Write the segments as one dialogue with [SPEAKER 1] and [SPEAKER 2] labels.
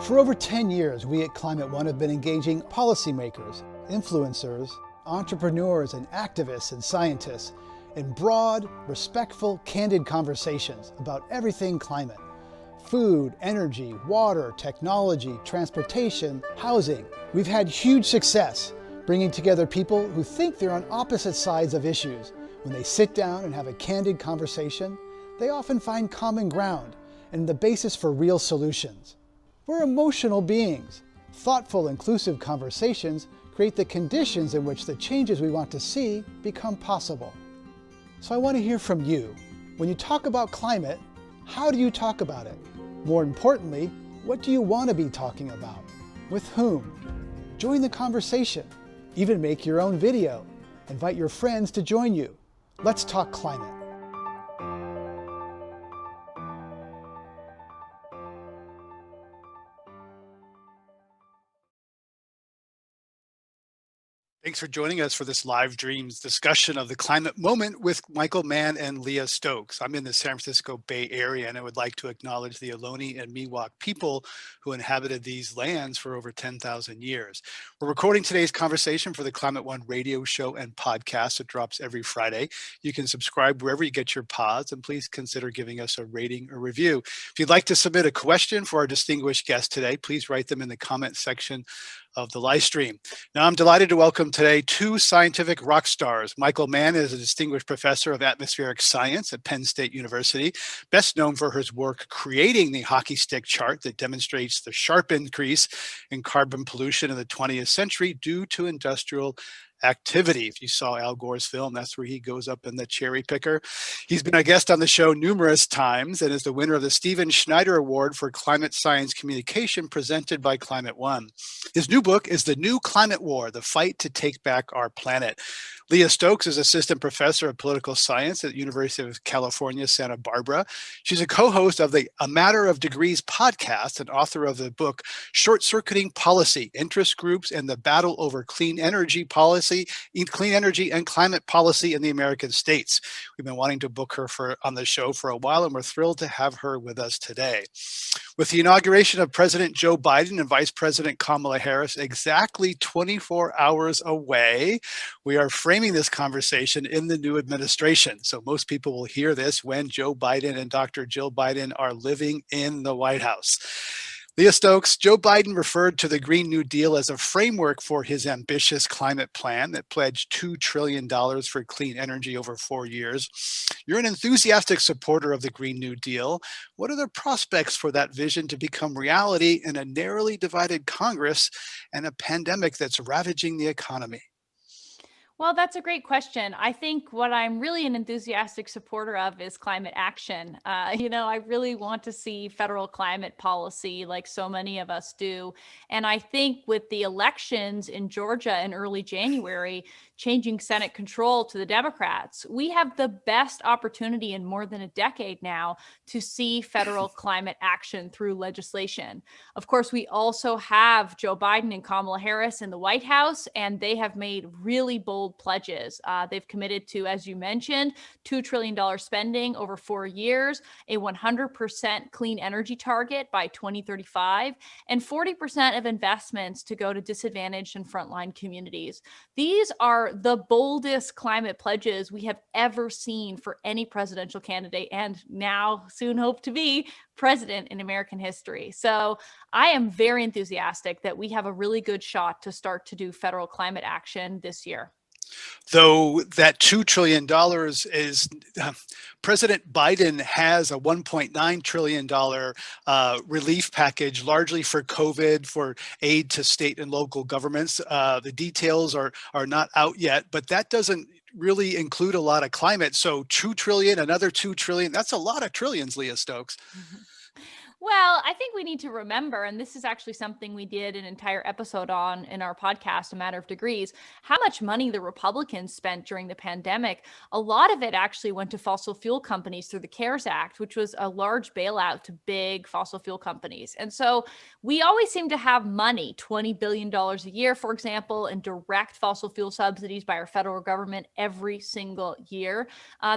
[SPEAKER 1] For over 10 years, we at Climate One have been engaging policymakers, influencers, entrepreneurs, and activists and scientists in broad, respectful, candid conversations about everything climate. Food, energy, water, technology, transportation, housing. We've had huge success bringing together people who think they're on opposite sides of issues. When they sit down and have a candid conversation, they often find common ground and the basis for real solutions. We're emotional beings. Thoughtful, inclusive conversations create the conditions in which the changes we want to see become possible. So I want to hear from you. When you talk about climate, how do you talk about it? More importantly, what do you want to be talking about? With whom? Join the conversation. Even make your own video. Invite your friends to join you. Let's talk climate.
[SPEAKER 2] Thanks for joining us for this live dreams discussion of the climate moment with Michael Mann and Leah Stokes. I'm in the San Francisco Bay Area, and I would like to acknowledge the Ohlone and Miwok people who inhabited these lands for over 10,000 years. We're recording today's conversation for the Climate One radio show and podcast. It drops every Friday. You can subscribe wherever you get your pods, and please consider giving us a rating or review. If you'd like to submit a question for our distinguished guest today, please write them in the comment section of the live stream. Now, I'm delighted to welcome today two scientific rock stars. Michael Mann is a distinguished professor of atmospheric science at Penn State University, best known for his work creating the hockey stick chart that demonstrates the sharp increase in carbon pollution in the 20th century due to industrial activity. If you saw Al Gore's film, that's where he goes up in the cherry picker. He's been a guest on the show numerous times and is the winner of the Stephen Schneider Award for Climate Science Communication presented by Climate One. His new book is The New Climate War: The Fight to Take Back Our Planet. Leah Stokes is assistant professor of political science at the University of California, Santa Barbara. She's a co-host of the A Matter of Degrees podcast and author of the book Short Circuiting Policy: Interest Groups and the Battle Over Clean Energy and Climate Policy in the American States. We've been wanting to book her on the show for a while, and we're thrilled to have her with us today. With the inauguration of President Joe Biden and Vice President Kamala Harris exactly 24 hours away, we are framing this conversation in the new administration. So most people will hear this when Joe Biden and Dr. Jill Biden are living in the White House. Leah Stokes, Joe Biden referred to the Green New Deal as a framework for his ambitious climate plan that pledged $2 trillion for clean energy over 4 years. You're an enthusiastic supporter of the Green New Deal. What are the prospects for that vision to become reality in a narrowly divided Congress and a pandemic that's ravaging the economy?
[SPEAKER 3] Well, that's a great question. I think what I'm really an enthusiastic supporter of is climate action. I really want to see federal climate policy like so many of us do. And I think with the elections in Georgia in early January, changing Senate control to the Democrats, we have the best opportunity in more than a decade now to see federal climate action through legislation. Of course, we also have Joe Biden and Kamala Harris in the White House, and they have made really bold pledges. They've committed to, as you mentioned, $2 trillion spending over 4 years, a 100% clean energy target by 2035, and 40% of investments to go to disadvantaged and frontline communities. These are the boldest climate pledges we have ever seen for any presidential candidate, and now soon hope to be president in American history. So I am very enthusiastic that we have a really good shot to start to do federal climate action this year.
[SPEAKER 2] Though that $2 trillion is, President Biden has a $1.9 trillion relief package, largely for COVID, for aid to state and local governments. The details are not out yet, but that doesn't really include a lot of climate. So 2 trillion, another 2 trillion, that's a lot of trillions, Leah Stokes.
[SPEAKER 3] Mm-hmm. Well, I think we need to remember, and this is actually something we did an entire episode on in our podcast, A Matter of Degrees, how much money the Republicans spent during the pandemic. A lot of it actually went to fossil fuel companies through the CARES Act, which was a large bailout to big fossil fuel companies. And so we always seem to have money, $20 billion a year, for example, in direct fossil fuel subsidies by our federal government every single year.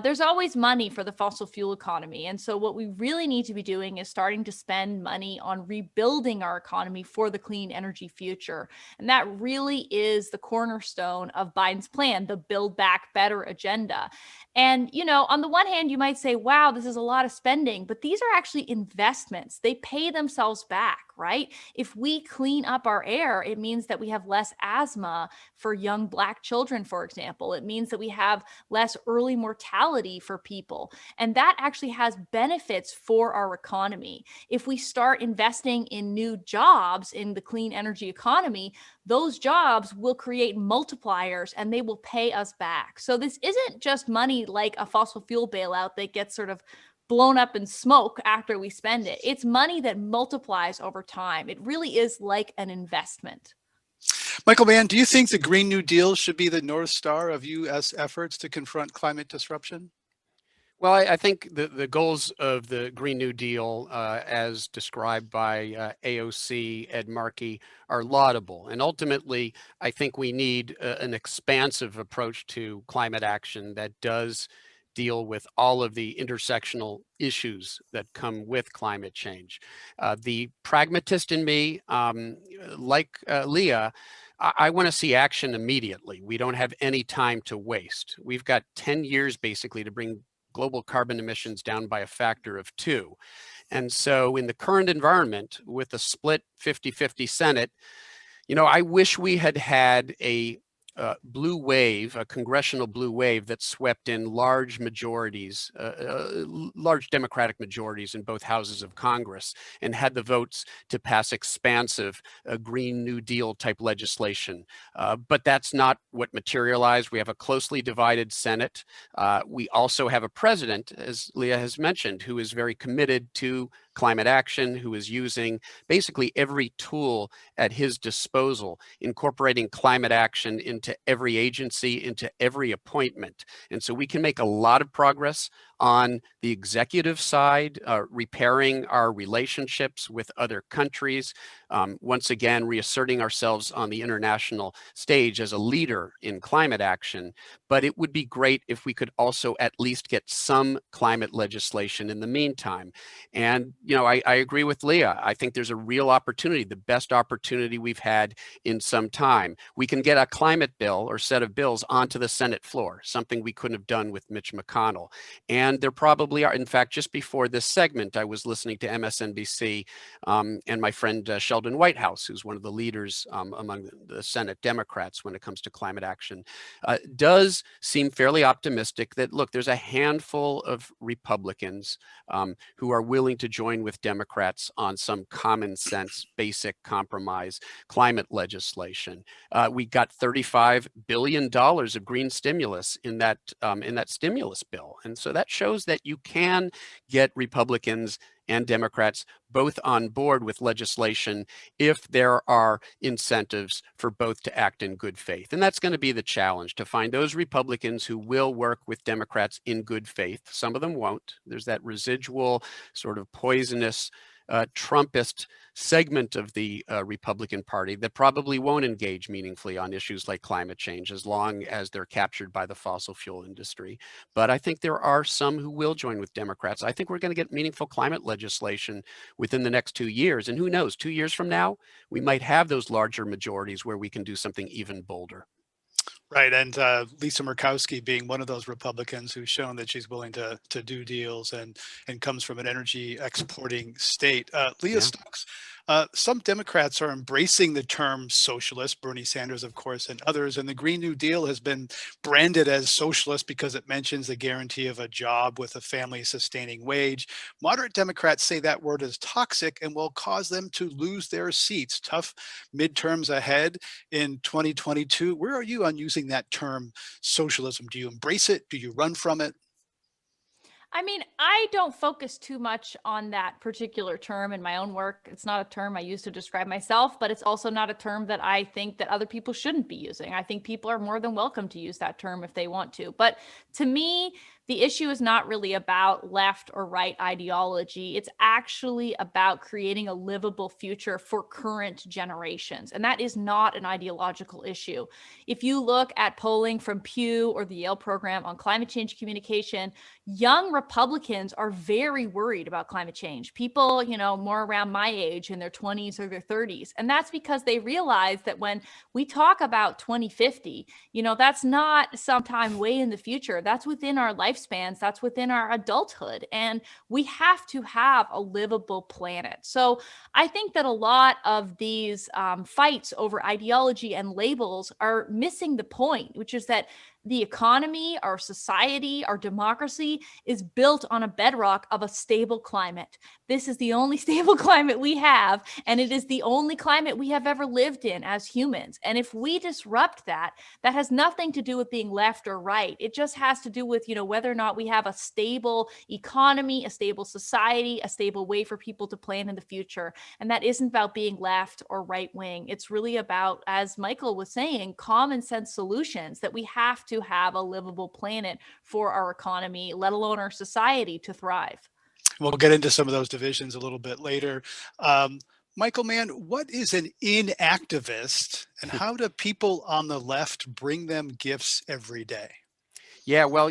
[SPEAKER 3] There's always money for the fossil fuel economy. And so what we really need to be doing is starting to spend money on rebuilding our economy for the clean energy future. And that really is the cornerstone of Biden's plan, the Build Back Better agenda. And, on the one hand, you might say, wow, this is a lot of spending, but these are actually investments. They pay themselves back, right? If we clean up our air, it means that we have less asthma for young Black children, for example. It means that we have less early mortality for people. And that actually has benefits for our economy. If we start investing in new jobs in the clean energy economy, those jobs will create multipliers and they will pay us back. So this isn't just money like a fossil fuel bailout that gets sort of blown up in smoke after we spend it. It's money that multiplies over time. It really is like an investment.
[SPEAKER 2] Michael Mann, do you think the Green New Deal should be the North Star of U.S. efforts to confront climate disruption?
[SPEAKER 4] Well, I think the goals of the Green New Deal, as described by AOC, Ed Markey, are laudable. And ultimately, I think we need an expansive approach to climate action that does deal with all of the intersectional issues that come with climate change. The pragmatist in me, like Leah, I want to see action immediately. We don't have any time to waste. We've got 10 years basically to bring global carbon emissions down by a factor of 2. And so in the current environment with a split 50-50 Senate, I wish we had had a blue wave, a congressional blue wave that swept in large majorities, large Democratic majorities in both houses of Congress, and had the votes to pass expansive Green New Deal type legislation. But that's not what materialized. We have a closely divided Senate. We also have a president, as Leah has mentioned, who is very committed to climate action, who is using basically every tool at his disposal, incorporating climate action into every agency, into every appointment. And so we can make a lot of progress on the executive side, repairing our relationships with other countries, once again, reasserting ourselves on the international stage as a leader in climate action. But it would be great if we could also at least get some climate legislation in the meantime. And, I agree with Leah. I think there's a real opportunity, the best opportunity we've had in some time. We can get a climate bill or set of bills onto the Senate floor, something we couldn't have done with Mitch McConnell. And there probably are, in fact, just before this segment, I was listening to MSNBC and my friend Sheldon Whitehouse, who's one of the leaders among the Senate Democrats when it comes to climate action, does seem fairly optimistic that, look, there's a handful of Republicans who are willing to join with Democrats on some common sense, basic compromise climate legislation. We got $35 billion of green stimulus in that stimulus bill. And so that shows that you can get Republicans and Democrats both on board with legislation if there are incentives for both to act in good faith. And that's going to be the challenge, to find those Republicans who will work with Democrats in good faith. Some of them won't. There's that residual sort of poisonous Trumpist segment of the Republican Party that probably won't engage meaningfully on issues like climate change as long as they're captured by the fossil fuel industry. But I think there are some who will join with Democrats. I think we're going to get meaningful climate legislation within the next 2 years. And who knows, 2 years from now, we might have those larger majorities where we can do something even bolder.
[SPEAKER 2] Right, and Lisa Murkowski being one of those Republicans who's shown that she's willing to do deals and comes from an energy exporting state. Leah Stokes, some Democrats are embracing the term socialist, Bernie Sanders, of course, and others, and the Green New Deal has been branded as socialist because it mentions the guarantee of a job with a family-sustaining wage. Moderate Democrats say that word is toxic and will cause them to lose their seats. Tough midterms ahead in 2022. Where are you on using that term socialism? Do you embrace it? Do you run from it?
[SPEAKER 3] I mean, I don't focus too much on that particular term in my own work. It's not a term I use to describe myself, but it's also not a term that I think that other people shouldn't be using. I think people are more than welcome to use that term if they want to. But to me, the issue is not really about left or right ideology. It's actually about creating a livable future for current generations. And that is not an ideological issue. If you look at polling from Pew or the Yale program on climate change communication, young Republicans are very worried about climate change. People, more around my age in their 20s or their 30s. And that's because they realize that when we talk about 2050, that's not sometime way in the future. That's within our lifespans. That's within our adulthood. And we have to have a livable planet. So I think that a lot of these fights over ideology and labels are missing the point, which is that the economy, our society, our democracy is built on a bedrock of a stable climate. This is the only stable climate we have, and it is the only climate we have ever lived in as humans. And if we disrupt that, that has nothing to do with being left or right. It just has to do with, whether or not we have a stable economy, a stable society, a stable way for people to plan in the future. And that isn't about being left or right wing. It's really about, as Michael was saying, common sense solutions that we have to have a livable planet for our economy, let alone our society, to thrive.
[SPEAKER 2] We'll get into some of those divisions a little bit later. Michael Mann, what is an inactivist, and how do people on the left bring them gifts every day?
[SPEAKER 4] Yeah, well,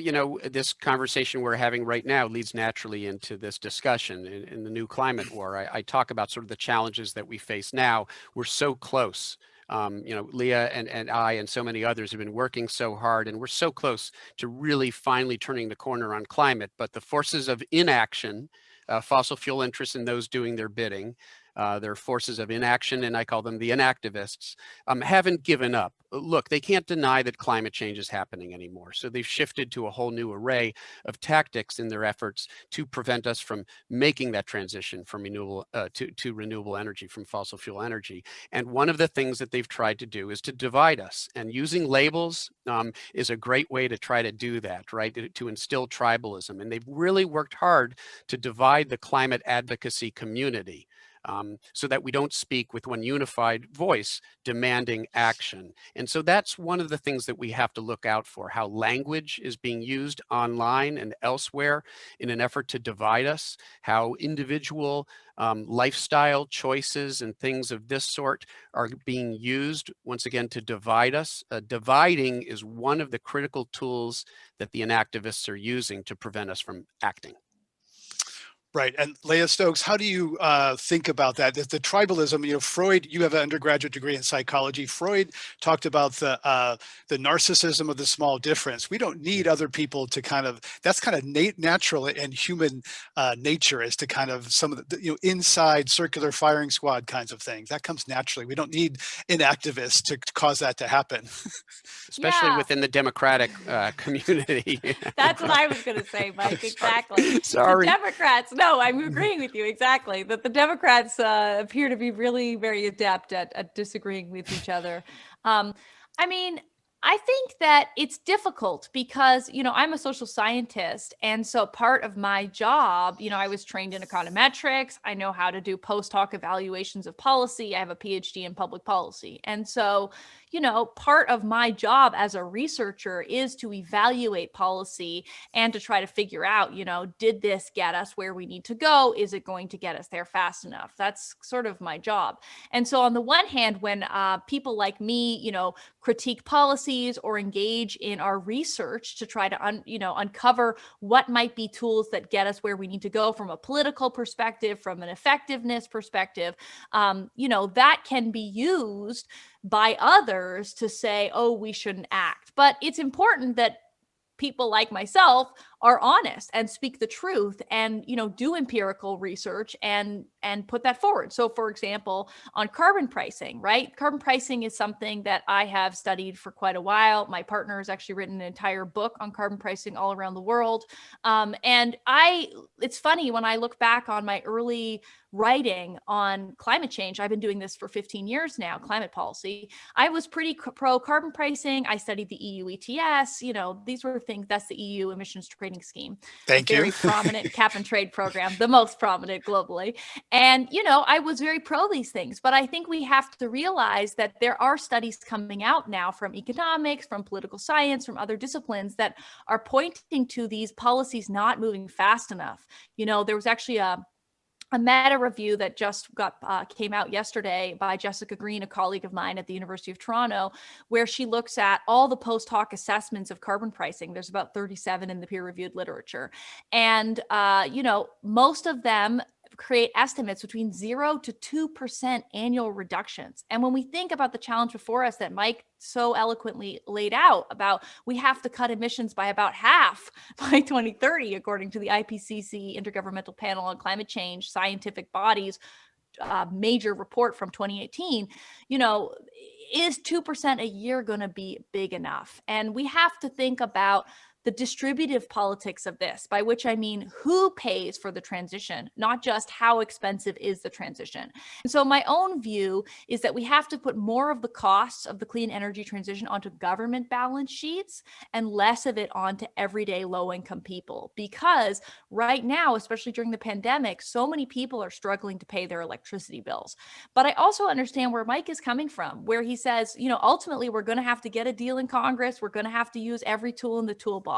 [SPEAKER 4] this conversation we're having right now leads naturally into this discussion in the new climate war. I talk about sort of the challenges that we face now. We're so close. Leah and I and so many others have been working so hard, and we're so close to really finally turning the corner on climate. But the forces of inaction, fossil fuel interests and those doing their bidding, there are forces of inaction, and I call them the inactivists, haven't given up. Look, they can't deny that climate change is happening anymore. So they've shifted to a whole new array of tactics in their efforts to prevent us from making that transition from renewable to renewable energy, from fossil fuel energy. And one of the things that they've tried to do is to divide us. And using labels is a great way to try to do that, right? To instill tribalism. And they've really worked hard to divide the climate advocacy community. So that we don't speak with one unified voice demanding action. And so that's one of the things that we have to look out for, how language is being used online and elsewhere in an effort to divide us, how individual lifestyle choices and things of this sort are being used, once again, to divide us. Dividing is one of the critical tools that the inactivists are using to prevent us from acting.
[SPEAKER 2] Right. And Leah Stokes, how do you think about that? The tribalism, Freud, you have an undergraduate degree in psychology. Freud talked about the narcissism of the small difference. We don't need other people to that's kind of natural and human nature, is to kind of some of the, inside circular firing squad kinds of things. That comes naturally. We don't need inactivists to cause that to happen.
[SPEAKER 4] Especially within the Democratic community.
[SPEAKER 3] That's what I was going to say, Mike. Exactly.
[SPEAKER 4] Sorry.
[SPEAKER 3] The Democrats, no, I'm agreeing with you exactly. That the Democrats appear to be really very adept at disagreeing with each other. I think that it's difficult because, I'm a social scientist. And so part of my job, I was trained in econometrics. I know how to do post hoc evaluations of policy. I have a PhD in public policy. And so, part of my job as a researcher is to evaluate policy and to try to figure out, did this get us where we need to go? Is it going to get us there fast enough? That's sort of my job. And so on the one hand, when people like me, critique policies or engage in our research to try to uncover what might be tools that get us where we need to go from a political perspective, from an effectiveness perspective, that can be used by others to say, oh, we shouldn't act. But it's important that people like myself are honest and speak the truth and, do empirical research and put that forward. So for example, on carbon pricing, right? Carbon pricing is something that I have studied for quite a while. My partner has actually written an entire book on carbon pricing all around the world. It's funny when I look back on my early writing on climate change. I've been doing this for 15 years now, climate policy. I was pretty pro carbon pricing. I studied the EU ETS. These were things, that's the EU emissions trading scheme.
[SPEAKER 2] Thank you.
[SPEAKER 3] Very prominent cap and trade program, the most prominent globally. And, I was very pro these things, but I think we have to realize that there are studies coming out now from economics, from political science, from other disciplines that are pointing to these policies not moving fast enough. There was actually a a meta review that just came out yesterday by Jessica Green, a colleague of mine at the University of Toronto, where she looks at all the post hoc assessments of carbon pricing. There's about 37 in the peer-reviewed literature. And, most of them create estimates between 0 to 2% annual reductions. And when we think about the challenge before us that Mike so eloquently laid out about, we have to cut emissions by about half by 2030, according to the IPCC Intergovernmental Panel on Climate Change scientific bodies major report from 2018, is 2% a year going to be big enough? And we have to think about the distributive politics of this, by which I mean who pays for the transition, not just how expensive is the transition. And so my own view is that we have to put more of the costs of the clean energy transition onto government balance sheets and less of it onto everyday low-income people. Because right now, especially during the pandemic, so many people are struggling to pay their electricity bills. But I also understand where Mike is coming from, where he says, ultimately we're going to have to get a deal in Congress. We're going to have to use every tool in the toolbox.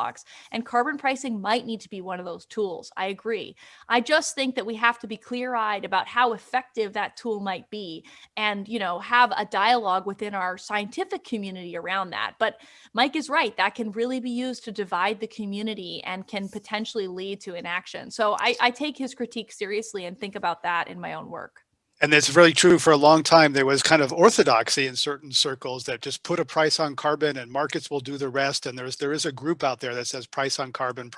[SPEAKER 3] And carbon pricing might need to be one of those tools. I agree. I just think that we have to be clear-eyed about how effective that tool might be and, have a dialogue within our scientific community around that. But Mike is right. That can really be used to divide the community and can potentially lead to inaction. So I take his critique seriously and think about that in my own work.
[SPEAKER 2] And that's really true. For a long time, there was kind of orthodoxy in certain circles that just put a price on carbon and markets will do the rest. And there is a group out there that says price on carbon,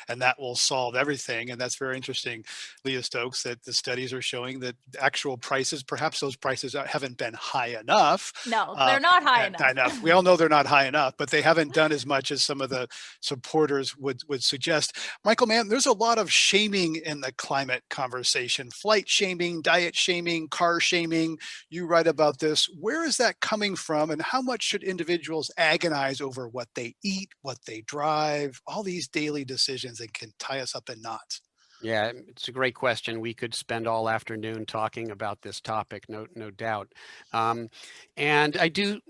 [SPEAKER 2] and that will solve everything. And that's very interesting, Leah Stokes, that the studies are showing that actual prices, perhaps those prices haven't been high enough.
[SPEAKER 3] No, they're not high enough.
[SPEAKER 2] We all know they're not high enough, but they haven't done as much as some of the supporters would suggest. Michael Mann, there's a lot of shaming in the climate conversation, flight shaming, diet shaming, car shaming. You write about this. Where is that coming from, and how much should individuals agonize over what they eat, what they drive, all these daily decisions that can tie us up in knots?
[SPEAKER 4] Yeah, it's a great question. We could spend all afternoon talking about this topic, no doubt. And I do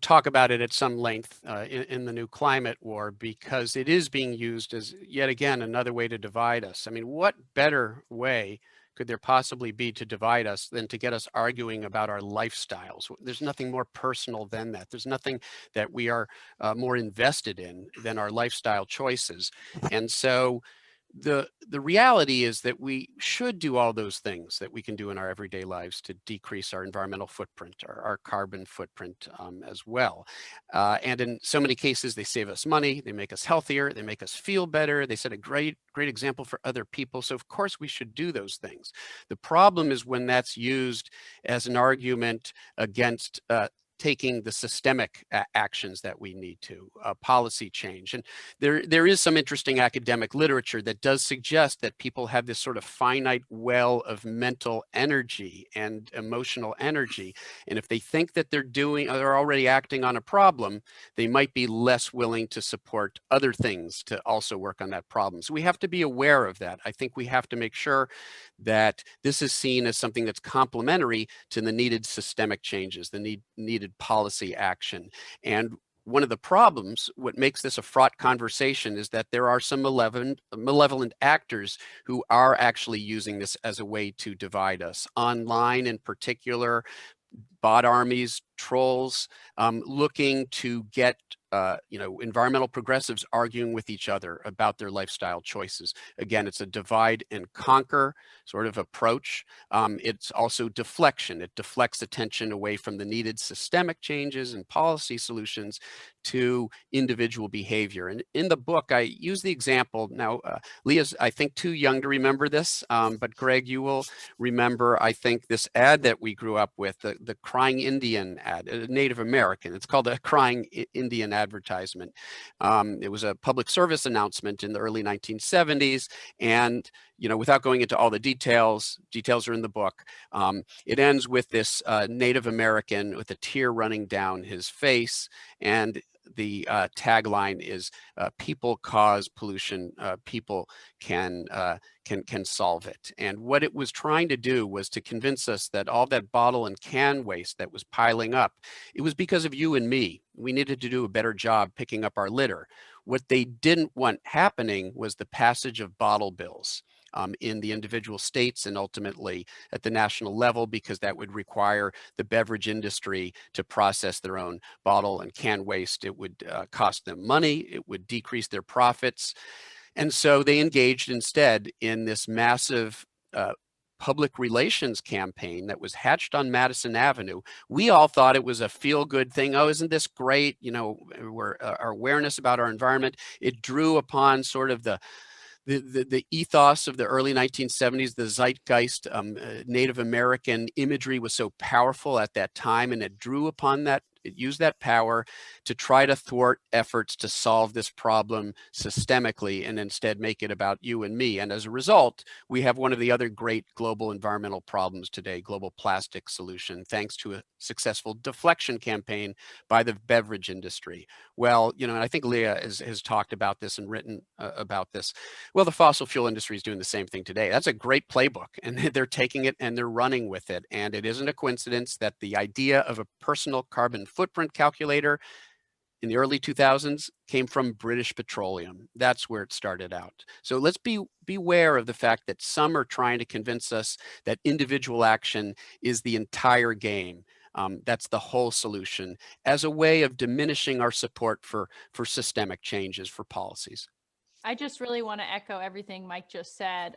[SPEAKER 4] talk about it at some length in the new climate war, because it is being used as yet again another way to divide us. I mean, what better way could there possibly be to divide us than to get us arguing about our lifestyles? There's nothing more personal than that. There's nothing that we are more invested in than our lifestyle choices. And so the reality is that we should do all those things that we can do in our everyday lives to decrease our environmental footprint, our carbon footprint as well. And in so many cases, they save us money, they make us healthier, they make us feel better, they set a great example for other people. So of course we should do those things. The problem is when that's used as an argument against taking the systemic actions that we need to, policy change. And there is some interesting academic literature that does suggest that people have this sort of finite well of mental energy and emotional energy. And if they think that they're already acting on a problem, they might be less willing to support other things to also work on that problem. So we have to be aware of that. I think we have to make sure that this is seen as something that's complementary to the needed systemic changes, the needed policy action. And one of the problems, what makes this a fraught conversation, is that there are some malevolent actors who are actually using this as a way to divide us. Online in particular, bot armies, trolls, looking to get environmental progressives arguing with each other about their lifestyle choices. Again, it's a divide and conquer sort of approach. It's also deflection. It deflects attention away from the needed systemic changes and policy solutions to individual behavior. And in the book, I use the example. Now, Leah's, I think, too young to remember this, but Greg, you will remember, I think, this ad that we grew up with, the Crying Indian ad, a Native American. It's called a Crying Indian advertisement. It was a public service announcement in the early 1970s. And, without going into all the details are in the book. It ends with this Native American with a tear running down his face. And the tagline is, people cause pollution, people can solve it. And what it was trying to do was to convince us that all that bottle and can waste that was piling up, it was because of you and me. We needed to do a better job picking up our litter. What they didn't want happening was the passage of bottle bills. in the individual states and ultimately at the national level, because that would require the beverage industry to process their own bottle and can waste. It would cost them money. It would decrease their profits. And so they engaged instead in this massive public relations campaign that was hatched on Madison Avenue. We all thought it was a feel-good thing. Oh, isn't this great? You know, our awareness about our environment. It drew upon sort of the ethos of the early 1970s, the zeitgeist. Native American imagery was so powerful at that time, and it drew upon that. It used that power to try to thwart efforts to solve this problem systemically and instead make it about you and me. And as a result, we have one of the other great global environmental problems today, global plastic solution, thanks to a successful deflection campaign by the beverage industry. Well, you know, and I think Leah has talked about this and written about this. Well, the fossil fuel industry is doing the same thing today. That's a great playbook, and they're taking it and they're running with it. And it isn't a coincidence that the idea of a personal carbon footprint calculator in the early 2000s came from British Petroleum. That's where it started out. So let's beware of the fact that some are trying to convince us that individual action is the entire game. That's the whole solution, as a way of diminishing our support for systemic changes, for policies.
[SPEAKER 3] I just really want to echo everything Mike just said.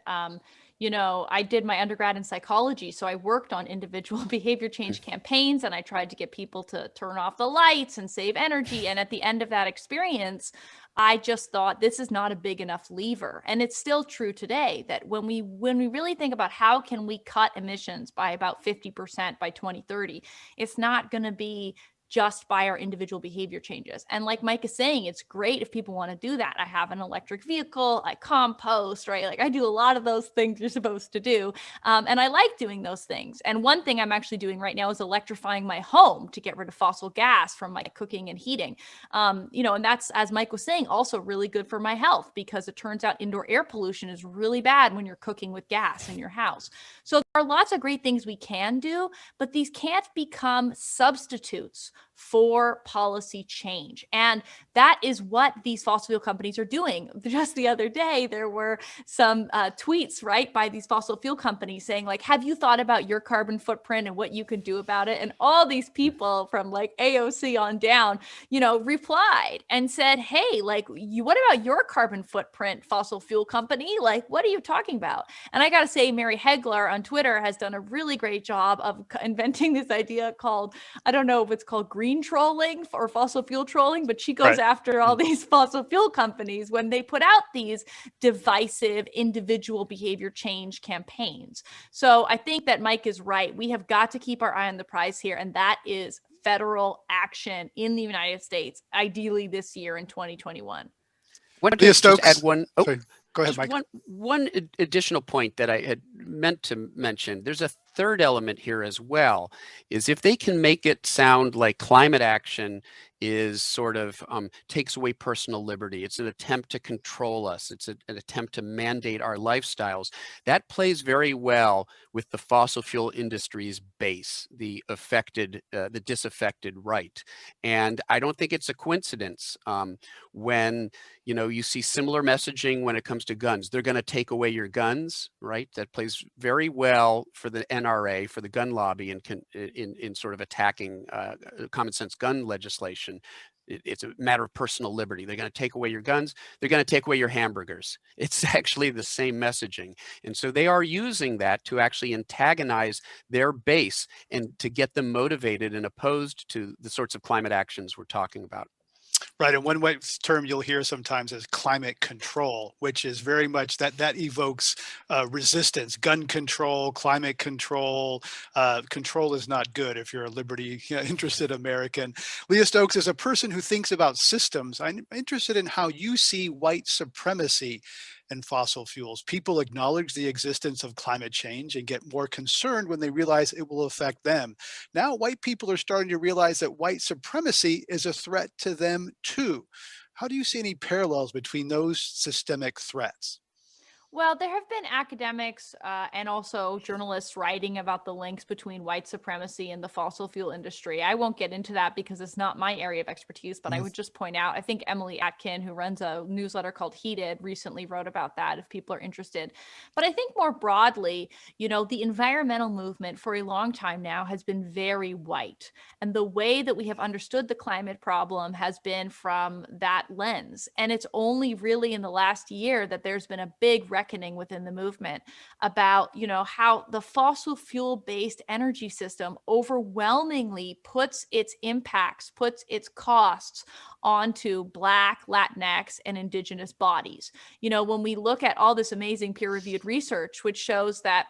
[SPEAKER 3] You know, I did my undergrad in psychology, so I worked on individual behavior change campaigns, and I tried to get people to turn off the lights and save energy. And at the end of that experience, I just thought this is not a big enough lever. And it's still true today that when we really think about how can we cut emissions by about 50% by 2030, it's not going to be just by our individual behavior changes. And like Mike is saying, it's great if people want to do that. I have an electric vehicle, I compost, right? Like I do a lot of those things you're supposed to do. And I like doing those things. And one thing I'm actually doing right now is electrifying my home to get rid of fossil gas from my cooking and heating. You know, and that's, as Mike was saying, also really good for my health, because it turns out indoor air pollution is really bad when you're cooking with gas in your house. So there are lots of great things we can do, but these can't become substitutes for policy change. And that is what these fossil fuel companies are doing. Just the other day, there were some tweets, right, by these fossil fuel companies saying, like, have you thought about your carbon footprint and what you can do about it? And all these people from like AOC on down, you know, replied and said, hey, like, what about your carbon footprint, fossil fuel company? Like, what are you talking about? And I got to say, Mary Heglar on Twitter has done a really great job of inventing this idea called, I don't know if it's called green trolling or fossil fuel trolling, but she goes after all these fossil fuel companies when they put out these divisive individual behavior change campaigns. So I think that Mike is right. We have got to keep our eye on the prize here, and that is federal action in the United States, ideally this year in 2021.
[SPEAKER 2] Leah Stokes.
[SPEAKER 4] Add one. Oh,
[SPEAKER 2] sorry. Go ahead, Mike.
[SPEAKER 4] One additional point that I had meant to mention. There's a third element here as well, is if they can make it sound like climate action is sort of takes away personal liberty. It's an attempt to control us. It's an attempt to mandate our lifestyles. That plays very well with the fossil fuel industry's base, the disaffected right. And I don't think it's a coincidence when, you know, you see similar messaging when it comes to guns. They're going to take away your guns, right? That plays very well for the NRA, for the gun lobby, in sort of attacking common sense gun legislation. It's a matter of personal liberty. They're going to take away your guns. They're going to take away your hamburgers. It's actually the same messaging. And so they are using that to actually antagonize their base and to get them motivated and opposed to the sorts of climate actions we're talking about.
[SPEAKER 2] Right, and one term you'll hear sometimes is climate control, which is very much that evokes resistance. Gun control, climate control. Control is not good if you're a liberty-interested American. Leah Stokes, as a person who thinks about systems, I'm interested in how you see white supremacy and fossil fuels. People acknowledge the existence of climate change and get more concerned when they realize it will affect them. Now, white people are starting to realize that white supremacy is a threat to them too. How do you see any parallels between those systemic threats?
[SPEAKER 3] Well, there have been academics and also journalists writing about the links between white supremacy and the fossil fuel industry. I won't get into that because it's not my area of expertise, but I would just point out, I think Emily Atkin, who runs a newsletter called Heated, recently wrote about that if people are interested. But I think more broadly, you know, the environmental movement for a long time now has been very white. And the way that we have understood the climate problem has been from that lens. And it's only really in the last year that there's been a big reckoning within the movement about, you know, how the fossil fuel based energy system overwhelmingly puts its impacts, puts its costs onto Black, Latinx, and Indigenous bodies. You know, when we look at all this amazing peer reviewed research, which shows that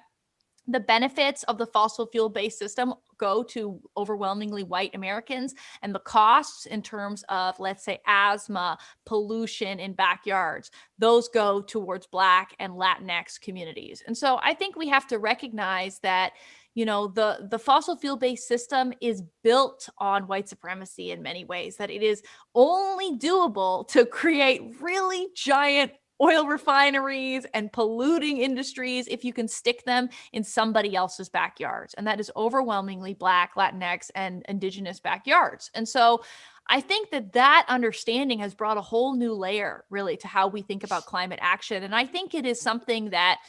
[SPEAKER 3] the benefits of the fossil fuel based system go to overwhelmingly white Americans, and the costs in terms of, let's say, asthma, pollution in backyards, those go towards Black and Latinx communities. And so I think we have to recognize that, you know, the fossil fuel based system is built on white supremacy in many ways, that it is only doable to create really giant oil refineries and polluting industries if you can stick them in somebody else's backyards. And that is overwhelmingly Black, Latinx, and Indigenous backyards. And so I think that that understanding has brought a whole new layer really to how we think about climate action. And I think it is something that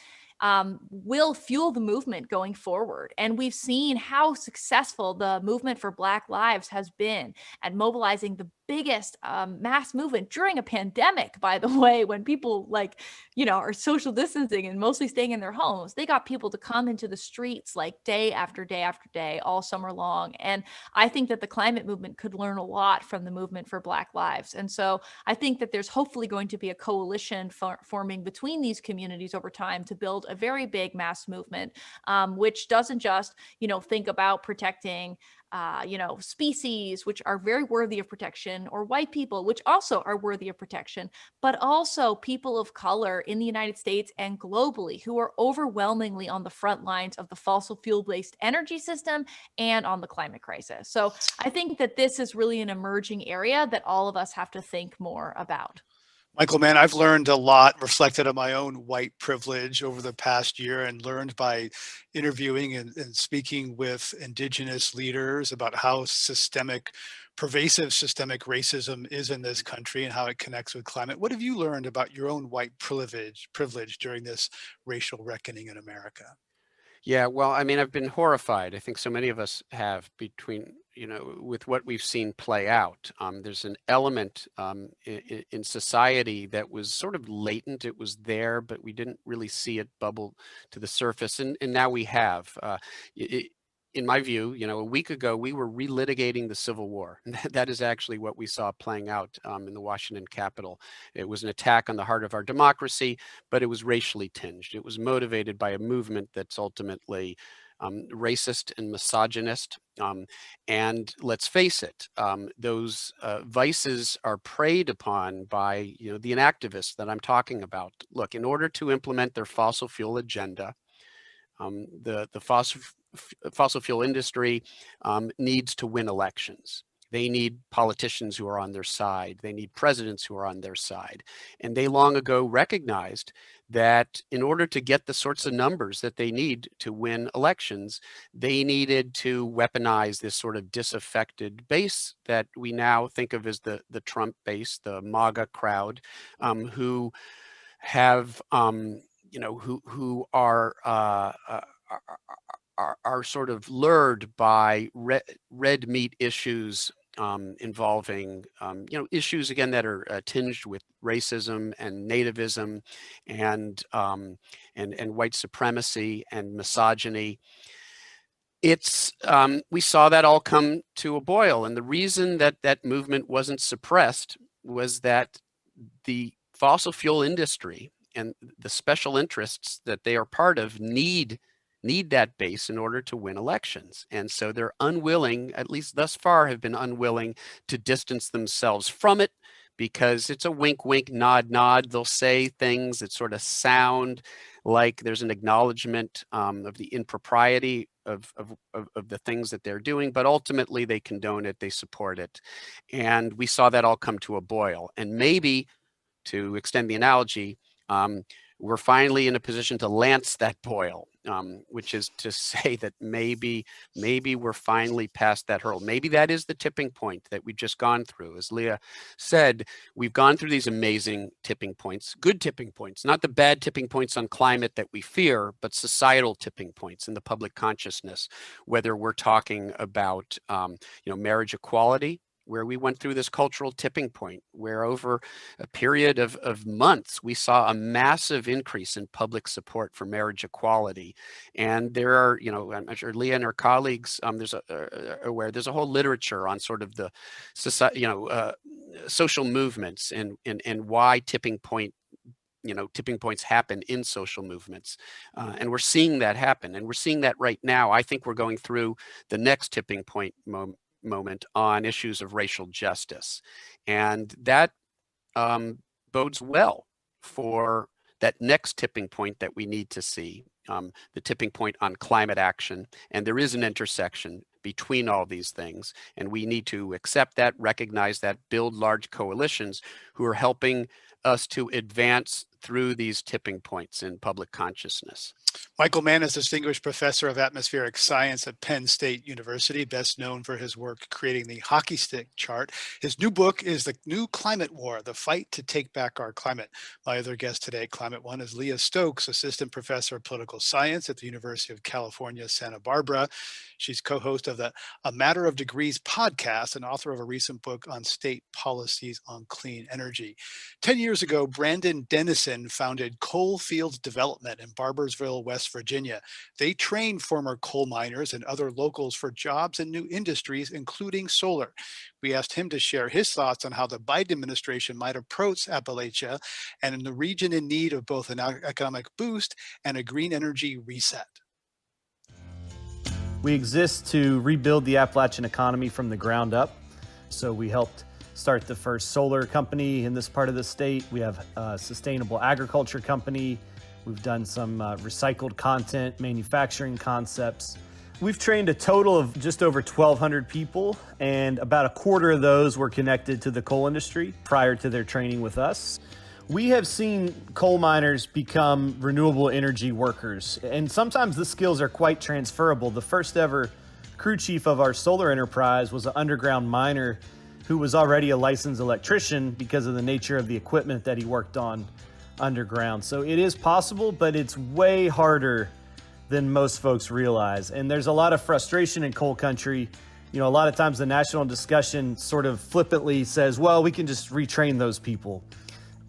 [SPEAKER 3] will fuel the movement going forward. And we've seen how successful the movement for Black lives has been at mobilizing the biggest mass movement during a pandemic, by the way, when people like, you know, are social distancing and mostly staying in their homes. They got people to come into the streets like day after day after day, all summer long. And I think that the climate movement could learn a lot from the movement for Black lives. And so I think that there's hopefully going to be a coalition forming between these communities over time to build a very big mass movement, which doesn't just, you know, think about protecting you know, species, which are very worthy of protection, or white people, which also are worthy of protection, but also people of color in the United States and globally who are overwhelmingly on the front lines of the fossil fuel-based energy system and on the climate crisis. So I think that this is really an emerging area that all of us have to think more about.
[SPEAKER 2] Michael Mann, I've learned a lot, reflected on my own white privilege over the past year, and learned by interviewing and speaking with Indigenous leaders about how pervasive systemic racism is in this country and how it connects with climate. What have you learned about your own white privilege during this racial reckoning in America?
[SPEAKER 4] Yeah, well, I mean, I've been horrified. I think so many of us have between, you know, with what we've seen play out. There's an element in society that was sort of latent. It was there, but we didn't really see it bubble to the surface. And now we have. In my view, you know, a week ago, we were relitigating the Civil War. That is actually what we saw playing out in the Washington Capitol. It was an attack on the heart of our democracy, but it was racially tinged. It was motivated by a movement that's ultimately racist and misogynist. And let's face it, those vices are preyed upon by, you know, the inactivists that I'm talking about. Look, in order to implement their fossil fuel agenda, the fossil fuel industry needs to win elections. They need politicians who are on their side. They need presidents who are on their side. And they long ago recognized that in order to get the sorts of numbers that they need to win elections, they needed to weaponize this sort of disaffected base that we now think of as the Trump base, the MAGA crowd, who have, you know, who are sort of lured by red meat issues involving, you know, issues again that are tinged with racism and nativism and white supremacy and misogyny. It's we saw that all come to a boil, and the reason that that movement wasn't suppressed was that the fossil fuel industry and the special interests that they are part of need that base in order to win elections. And so they're unwilling, at least thus far, have been unwilling to distance themselves from it because it's a wink, wink, nod, nod. They'll say things that sort of sound like there's an acknowledgement of the impropriety of the things that they're doing, but ultimately they condone it, they support it. And we saw that all come to a boil. And maybe, to extend the analogy, we're finally in a position to lance that boil, which is to say that maybe we're finally past that hurdle. Maybe that is the tipping point that we've just gone through. As Leah said, we've gone through these amazing tipping points, good tipping points, not the bad tipping points on climate that we fear, but societal tipping points in the public consciousness, whether we're talking about marriage equality, where we went through this cultural tipping point, where over a period of months, we saw a massive increase in public support for marriage equality. And there are, I'm sure Leah and her colleagues, there's a whole literature on sort of the society, social movements and why tipping points happen in social movements. And we're seeing that happen. And we're seeing that right now. I think we're going through the next tipping point moment on issues of racial justice. And that bodes well for that next tipping point that we need to see, the tipping point on climate action. And there is an intersection between all these things. And we need to accept that, recognize that, build large coalitions who are helping us to advance through these tipping points in public consciousness.
[SPEAKER 2] Michael Mann is Distinguished Professor of Atmospheric Science at Penn State University, best known for his work creating the hockey stick chart. His new book is The New Climate War, The Fight to Take Back Our Climate. My other guest today, Climate One, is Leah Stokes, Assistant Professor of Political Science at the University of California, Santa Barbara. She's co-host of the A Matter of Degrees podcast and author of a recent book on state policies on clean energy. 10 years ago, Brandon Dennison founded Coalfield Development in Barboursville, West Virginia. They train former coal miners and other locals for jobs in new industries, including solar. We asked him to share his thoughts on how the Biden administration might approach Appalachia and in the region in need of both an economic boost and a green energy reset.
[SPEAKER 5] We exist to rebuild the Appalachian economy from the ground up. So we helped start the first solar company in this part of the state. We have a sustainable agriculture company. We've done some recycled content manufacturing concepts. We've trained a total of just over 1,200 people, and about a quarter of those were connected to the coal industry prior to their training with us. We have seen coal miners become renewable energy workers, and sometimes the skills are quite transferable. The first ever crew chief of our solar enterprise was an underground miner who was already a licensed electrician because of the nature of the equipment that he worked on underground. So it is possible, but it's way harder than most folks realize. And there's a lot of frustration in coal country. A lot of times the national discussion sort of flippantly says, well, we can just retrain those people.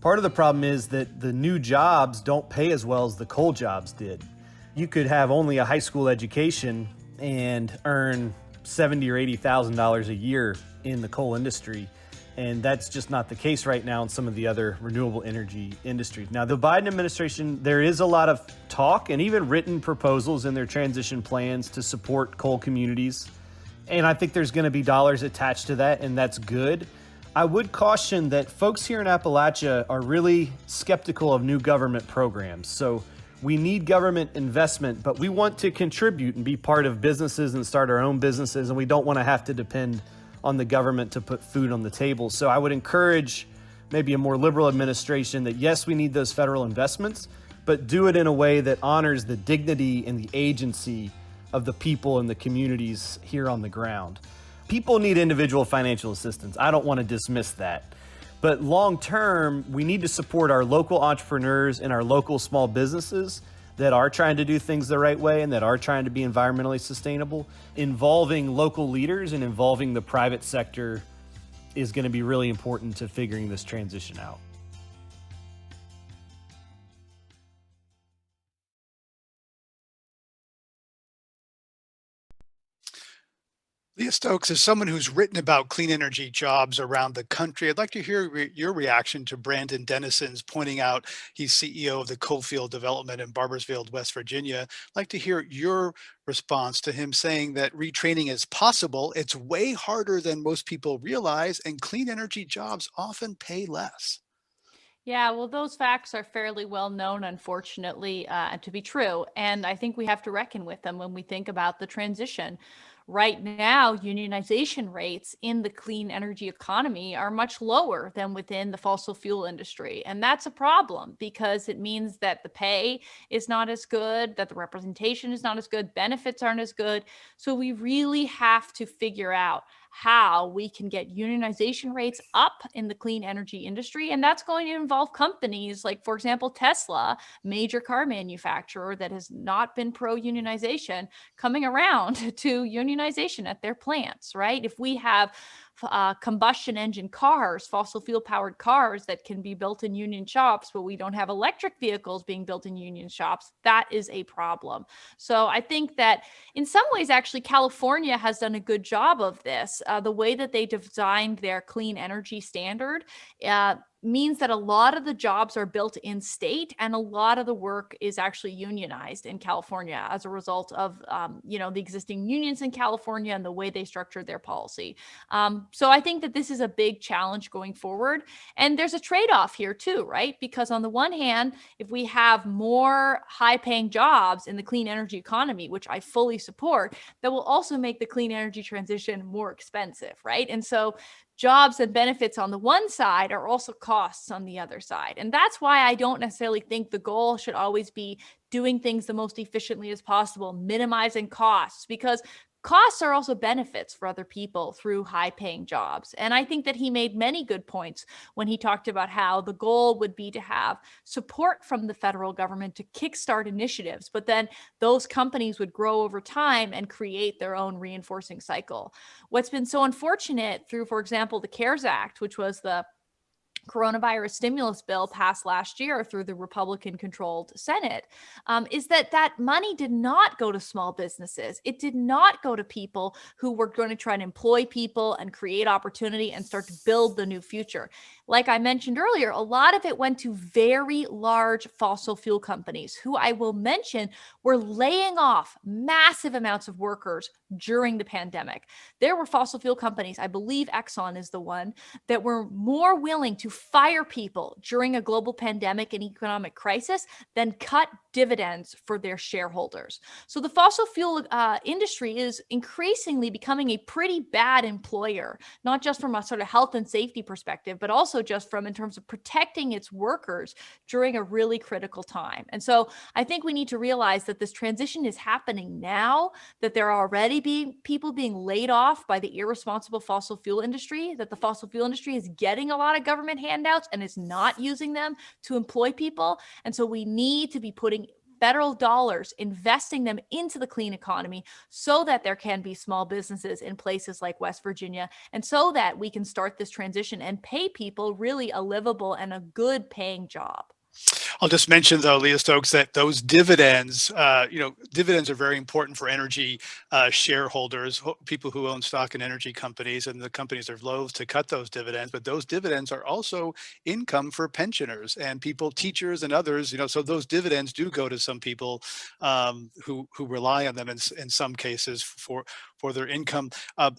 [SPEAKER 5] Part of the problem is that the new jobs don't pay as well as the coal jobs did. You could have only a high school education and earn $70,000 or $80,000 a year in the coal industry. And that's just not the case right now in some of the other renewable energy industries. Now, the Biden administration, there is a lot of talk and even written proposals in their transition plans to support coal communities. And I think there's going to be dollars attached to that, and that's good. I would caution that folks here in Appalachia are really skeptical of new government programs. So we need government investment, but we want to contribute and be part of businesses and start our own businesses, and we don't want to have to depend on the government to put food on the table. So I would encourage maybe a more liberal administration that, yes, we need those federal investments, but do it in a way that honors the dignity and the agency of the people and the communities here on the ground. People need individual financial assistance. I don't want to dismiss that. But long term, we need to support our local entrepreneurs and our local small businesses that are trying to do things the right way and that are trying to be environmentally sustainable. Involving local leaders and involving the private sector is going to be really important to figuring this transition out.
[SPEAKER 2] Leah Stokes, as someone who's written about clean energy jobs around the country, I'd like to hear your reaction to Brandon Dennison's pointing out he's CEO of the Coalfield Development in Barboursville, West Virginia. I'd like to hear your response to him saying that retraining is possible. It's way harder than most people realize, and clean energy jobs often pay less.
[SPEAKER 3] Yeah, well, those facts are fairly well known, unfortunately, to be true. And I think we have to reckon with them when we think about the transition. right now, unionization rates in the clean energy economy are much lower than within the fossil fuel industry. And that's a problem because it means that the pay is not as good, that the representation is not as good, benefits aren't as good. So we really have to figure out how we can get unionization rates up in the clean energy industry. And that's going to involve companies like, for example, Tesla, major car manufacturer that has not been pro unionization, coming around to unionization at their plants, right? If we have combustion engine cars, fossil fuel powered cars that can be built in union shops, but we don't have electric vehicles being built in union shops, that is a problem. So I think that in some ways, actually, California has done a good job of this. The way that they designed their clean energy standard means that a lot of the jobs are built in state and a lot of the work is actually unionized in California as a result of the existing unions in California and the way they structured their policy. So I think that this is a big challenge going forward. And there's a trade-off here too, right? Because on the one hand, if we have more high-paying jobs in the clean energy economy, which I fully support, that will also make the clean energy transition more expensive, right? And so jobs and benefits on the one side are also costs on the other side. And that's why I don't necessarily think the goal should always be doing things the most efficiently as possible, minimizing costs, because costs are also benefits for other people through high-paying jobs. And I think that he made many good points when he talked about how the goal would be to have support from the federal government to kickstart initiatives, but then those companies would grow over time and create their own reinforcing cycle. What's been so unfortunate through, for example, the CARES Act, which was the coronavirus stimulus bill passed last year through the Republican-controlled Senate, is that money did not go to small businesses. It did not go to people who were going to try and employ people and create opportunity and start to build the new future. Like I mentioned earlier, a lot of it went to very large fossil fuel companies who I will mention were laying off massive amounts of workers during the pandemic. There were fossil fuel companies, I believe Exxon is the one, that were more willing to fire people during a global pandemic and economic crisis than cut dividends for their shareholders. So the fossil fuel industry is increasingly becoming a pretty bad employer, not just from a sort of health and safety perspective, but also just from in terms of protecting its workers during a really critical time. And so I think we need to realize that this transition is happening now, that there are already people being laid off by the irresponsible fossil fuel industry, that the fossil fuel industry is getting a lot of government handouts and is not using them to employ people. And so we need to be putting federal dollars, investing them into the clean economy so that there can be small businesses in places like West Virginia, and so that we can start this transition and pay people really a livable and a good paying job.
[SPEAKER 2] I'll just mention, though, Leah Stokes, that those dividends, dividends are very important for energy shareholders, people who own stock in energy companies, and the companies are loath to cut those dividends. But those dividends are also income for pensioners and people, teachers and others. So those dividends do go to some people who rely on them in some cases for their income.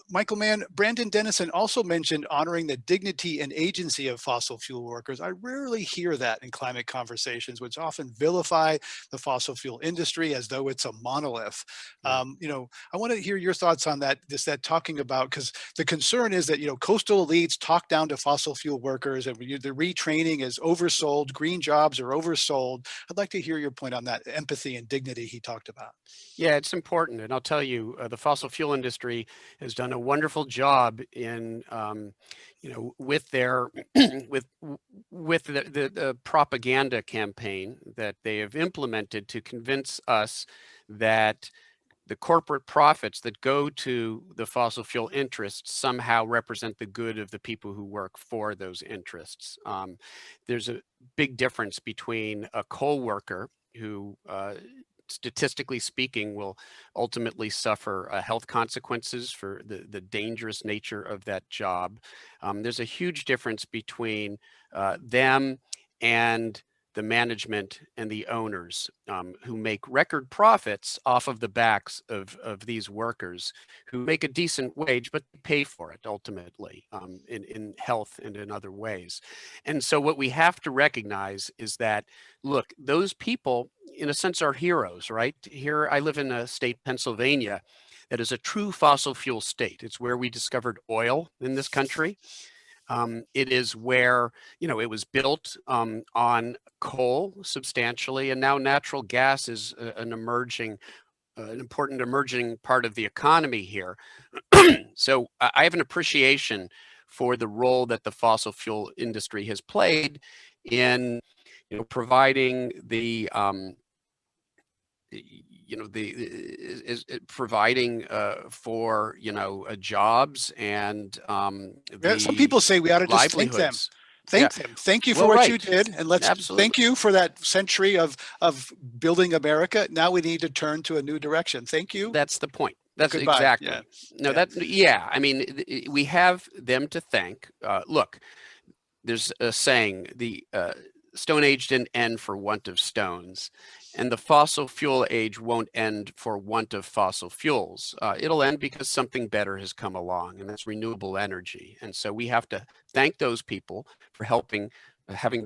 [SPEAKER 2] Michael Mann, Brandon Dennison also mentioned honoring the dignity and agency of fossil fuel workers. I rarely hear that in climate conversations, which often vilify the fossil fuel industry as though it's a monolith. I want to hear your thoughts on that, that talking about, because the concern is that, coastal elites talk down to fossil fuel workers and the retraining is oversold, green jobs are oversold. I'd like to hear your point on that empathy and dignity he talked about.
[SPEAKER 4] Yeah, it's important. And I'll tell you, the fossil fuel industry has done a wonderful job in, with their, with the propaganda campaign that they have implemented to convince us that the corporate profits that go to the fossil fuel interests somehow represent the good of the people who work for those interests. There's a big difference between a coal worker who, statistically speaking, will ultimately suffer health consequences for the dangerous nature of that job. There's a huge difference between them and the management and the owners who make record profits off of the backs of these workers who make a decent wage, but pay for it ultimately in health and in other ways. And so what we have to recognize is that, look, those people in a sense are heroes, right? Here, I live in a state, Pennsylvania, that is a true fossil fuel state. It's where we discovered oil in this country. It is where, it was built on coal substantially, and now natural gas is an important emerging part of the economy here. So I have an appreciation for the role that the fossil fuel industry has played in, providing the providing for jobs and
[SPEAKER 2] Some people say we ought to just thank them.
[SPEAKER 4] livelihoods.
[SPEAKER 2] Thank them. Thank you for
[SPEAKER 4] Well,
[SPEAKER 2] what you
[SPEAKER 4] right.
[SPEAKER 2] did, and let's
[SPEAKER 4] Absolutely.
[SPEAKER 2] thank you for that century of building America. Now we need to turn to a new direction. Thank you.
[SPEAKER 4] That's the point. That's
[SPEAKER 2] Goodbye.
[SPEAKER 4] exactly.
[SPEAKER 2] Yeah.
[SPEAKER 4] No,
[SPEAKER 2] Yeah.
[SPEAKER 4] I mean, we have them to thank. Look, there's a saying, the Stone Age didn't end for want of stones, and the fossil fuel age won't end for want of fossil fuels. It'll end because something better has come along, and that's renewable energy. And so we have to thank those people for having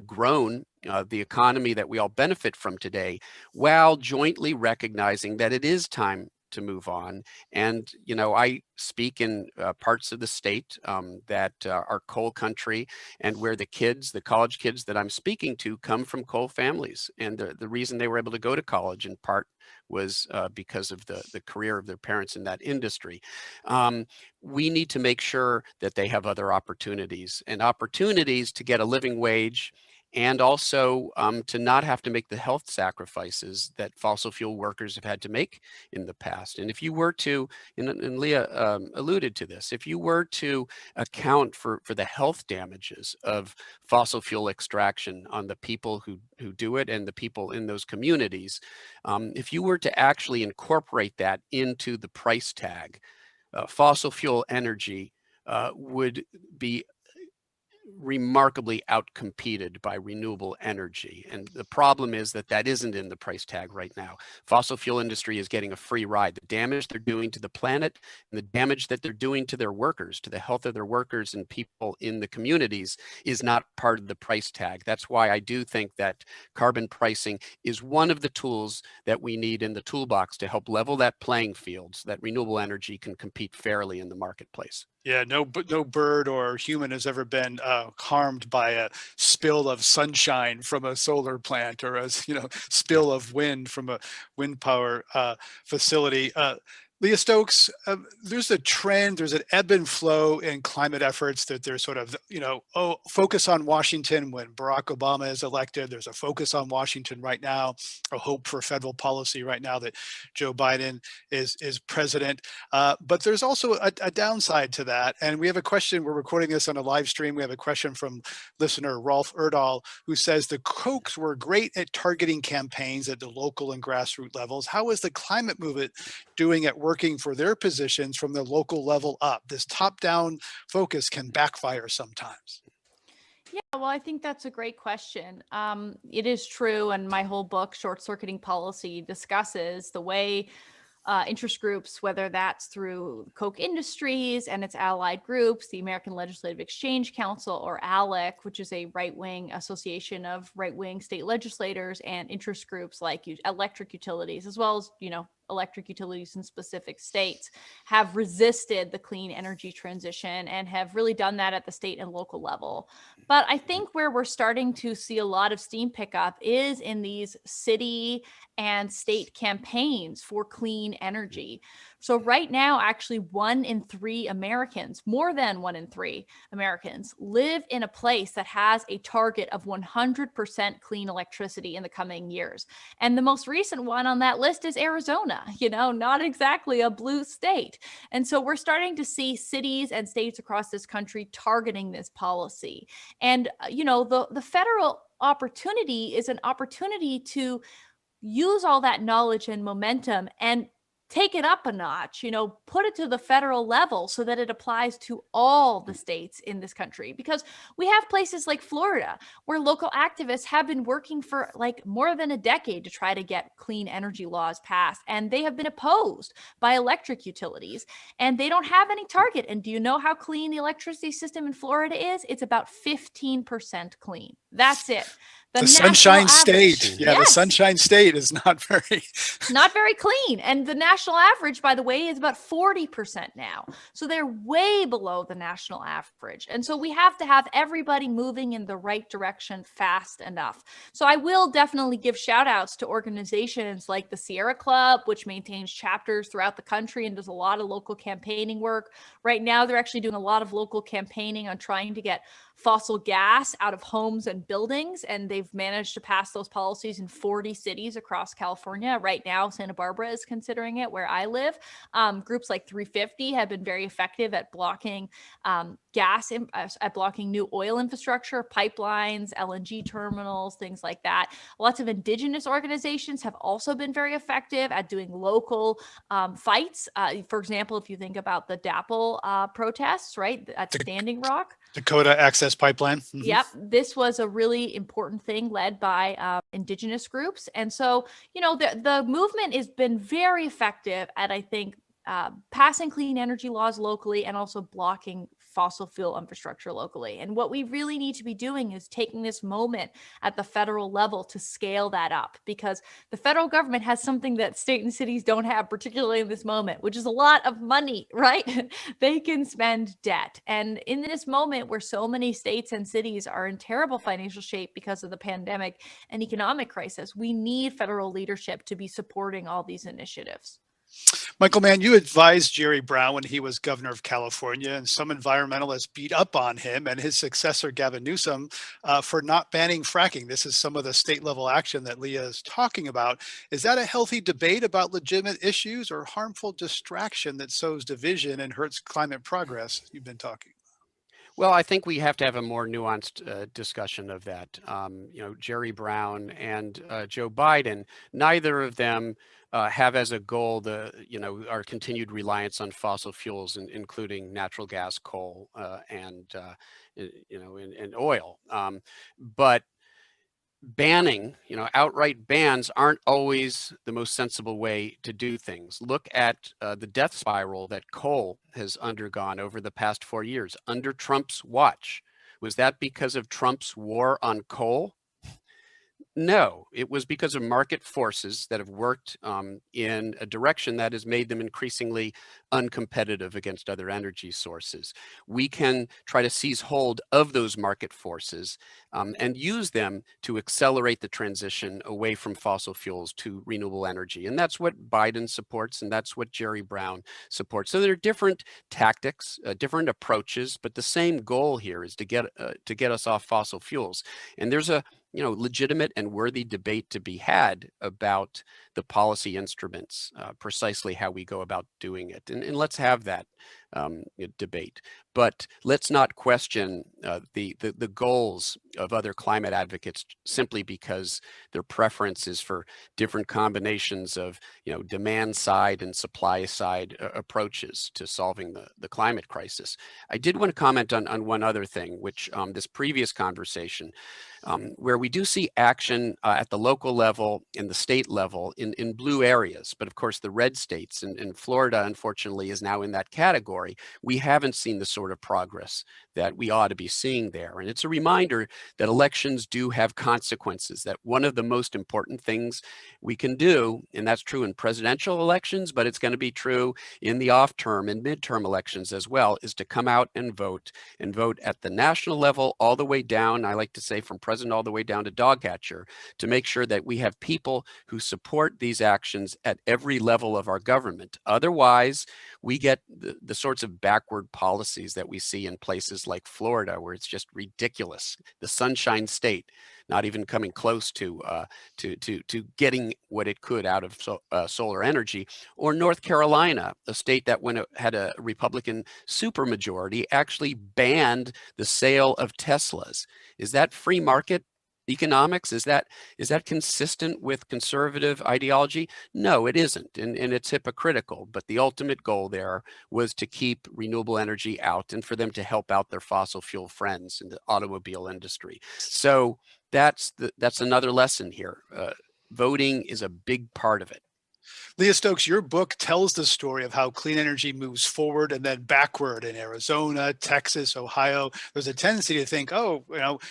[SPEAKER 4] grown the economy that we all benefit from today, while jointly recognizing that it is time to move on. And, I speak in parts of the state that are coal country, and where the college kids that I'm speaking to come from coal families. And the reason they were able to go to college in part was because of the career of their parents in that industry. We need to make sure that they have other opportunities to get a living wage, and also to not have to make the health sacrifices that fossil fuel workers have had to make in the past. And if you were to, and Leah alluded to this, if you were to account for the health damages of fossil fuel extraction on the people who do it and the people in those communities, if you were to actually incorporate that into the price tag, fossil fuel energy would be remarkably outcompeted by renewable energy. And the problem is that isn't in the price tag right now. Fossil fuel industry is getting a free ride. The damage they're doing to the planet, and the damage that they're doing to their workers, to the health of their workers and people in the communities, is not part of the price tag. That's why I do think that carbon pricing is one of the tools that we need in the toolbox to help level that playing field so that renewable energy can compete fairly in the marketplace.
[SPEAKER 2] Yeah, no bird or human has ever been harmed by a spill of sunshine from a solar plant, or a spill of wind from a wind power facility. Leah Stokes, there's a trend, there's an ebb and flow in climate efforts, that there's sort of, focus on Washington when Barack Obama is elected. There's a focus on Washington right now, a hope for federal policy right now that Joe Biden is president. But there's also a downside to that. And we have a question, we're recording this on a live stream. We have a question from listener Rolf Erdahl, who says the Kochs were great at targeting campaigns at the local and grassroots levels. How is the climate movement doing at working for their positions from the local level up? This top-down focus can backfire sometimes.
[SPEAKER 3] Yeah, well, I think that's a great question. It is true, and my whole book, Short Circuiting Policy, discusses the way interest groups, whether that's through Koch Industries and its allied groups, the American Legislative Exchange Council, or ALEC, which is a right-wing association of right-wing state legislators, and interest groups like electric utilities, as well as, electric utilities in specific states, have resisted the clean energy transition and have really done that at the state and local level. But I think where we're starting to see a lot of steam pickup is in these city and state campaigns for clean energy. So right now, actually 1 in 3 Americans, more than 1 in 3 Americans, live in a place that has a target of 100% clean electricity in the coming years. And the most recent one on that list is Arizona, not exactly a blue state. And so we're starting to see cities and states across this country targeting this policy. And, the federal opportunity is an opportunity to use all that knowledge and momentum and take it up a notch, put it to the federal level so that it applies to all the states in this country. Because we have places like Florida where local activists have been working for like more than a decade to try to get clean energy laws passed, and they have been opposed by electric utilities, and they don't have any target. And do you know how clean the electricity system in Florida is? It's about 15% clean. That's it.
[SPEAKER 2] The
[SPEAKER 3] national
[SPEAKER 2] Sunshine
[SPEAKER 3] average-
[SPEAKER 2] State. Yeah, the
[SPEAKER 3] Yes.
[SPEAKER 2] Sunshine State is not very.
[SPEAKER 3] Not very clean. And the national average, by the way, is about 40% now. So they're way below the national average. And so we have to have everybody moving in the right direction fast enough. So I will definitely give shout outs to organizations like the Sierra Club, which maintains chapters throughout the country and does a lot of local campaigning work. Right now, they're actually doing a lot of local campaigning on trying to get fossil gas out of homes and buildings, and they've managed to pass those policies in 40 cities across California. Right now, Santa Barbara is considering it, where I live. Groups like 350 have been very effective at blocking at blocking new oil infrastructure, pipelines, LNG terminals, things like that. Lots of indigenous organizations have also been very effective at doing local fights. For example, if you think about the DAPL protests, right, at Standing Rock.
[SPEAKER 2] Dakota Access Pipeline. Mhm.
[SPEAKER 3] Yep. This was a really important thing led by indigenous groups. And so, the movement has been very effective at, I think, passing clean energy laws locally and also blocking fossil fuel infrastructure locally. And what we really need to be doing is taking this moment at the federal level to scale that up, because the federal government has something that state and cities don't have, particularly in this moment, which is a lot of money, right? They can spend debt. And in this moment where so many states and cities are in terrible financial shape because of the pandemic and economic crisis, we need federal leadership to be supporting all these initiatives.
[SPEAKER 2] Michael Mann, you advised Jerry Brown when he was governor of California, and some environmentalists beat up on him and his successor, Gavin Newsom, for not banning fracking. This is some of the state level action that Leah is talking about. Is that a healthy debate about legitimate issues or harmful distraction that sows division and hurts climate progress? You've been talking.
[SPEAKER 4] Well, I think we have to have a more nuanced discussion of that. Jerry Brown and Joe Biden, neither of them have as a goal our continued reliance on fossil fuels, including natural gas, coal, and oil. But banning, outright bans aren't always the most sensible way to do things. Look at the death spiral that coal has undergone over the past 4 years under Trump's watch. Was that because of Trump's war on coal? No, it was because of market forces that have worked in a direction that has made them increasingly uncompetitive against other energy sources. We can try to seize hold of those market forces and use them to accelerate the transition away from fossil fuels to renewable energy. And that's what Biden supports, and that's what Jerry Brown supports. So there are different tactics, different approaches, but the same goal here is to get us off fossil fuels. And there's a legitimate and worthy debate to be had about the policy instruments, precisely how we go about doing it. And let's have that debate. But let's not question the goals of other climate advocates simply because their preference is for different combinations of demand side and supply side approaches to solving the climate crisis. I did want to comment on one other thing, which this previous conversation, where we do see action at the local level and the state level in blue areas. But of course, the red states, and Florida, unfortunately, is now in that category. We haven't seen the sort of progress that we ought to be seeing there. And it's a reminder that elections do have consequences, that one of the most important things we can do, and that's true in presidential elections, but it's going to be true in the off-term and midterm elections as well, is to come out and vote at the national level all the way down, I like to say from president all the way down to dog catcher, to make sure that we have people who support these actions at every level of our government. Otherwise, we get the sorts of backward policies that we see in places like Florida, where it's just ridiculous. The Sunshine State, not even coming close to getting what it could out of solar energy, or North Carolina, a state that when it had a Republican supermajority actually banned the sale of Teslas. Is that free market? economics. Is that consistent with conservative ideology? No, it isn't, and it's hypocritical. But the ultimate goal there was to keep renewable energy out and for them to help out their fossil fuel friends in the automobile industry. So that's another lesson here. Voting is a big part of it.
[SPEAKER 2] Leah Stokes, your book tells the story of how clean energy moves forward and then backward in Arizona, Texas, Ohio. There's a tendency to think, oh,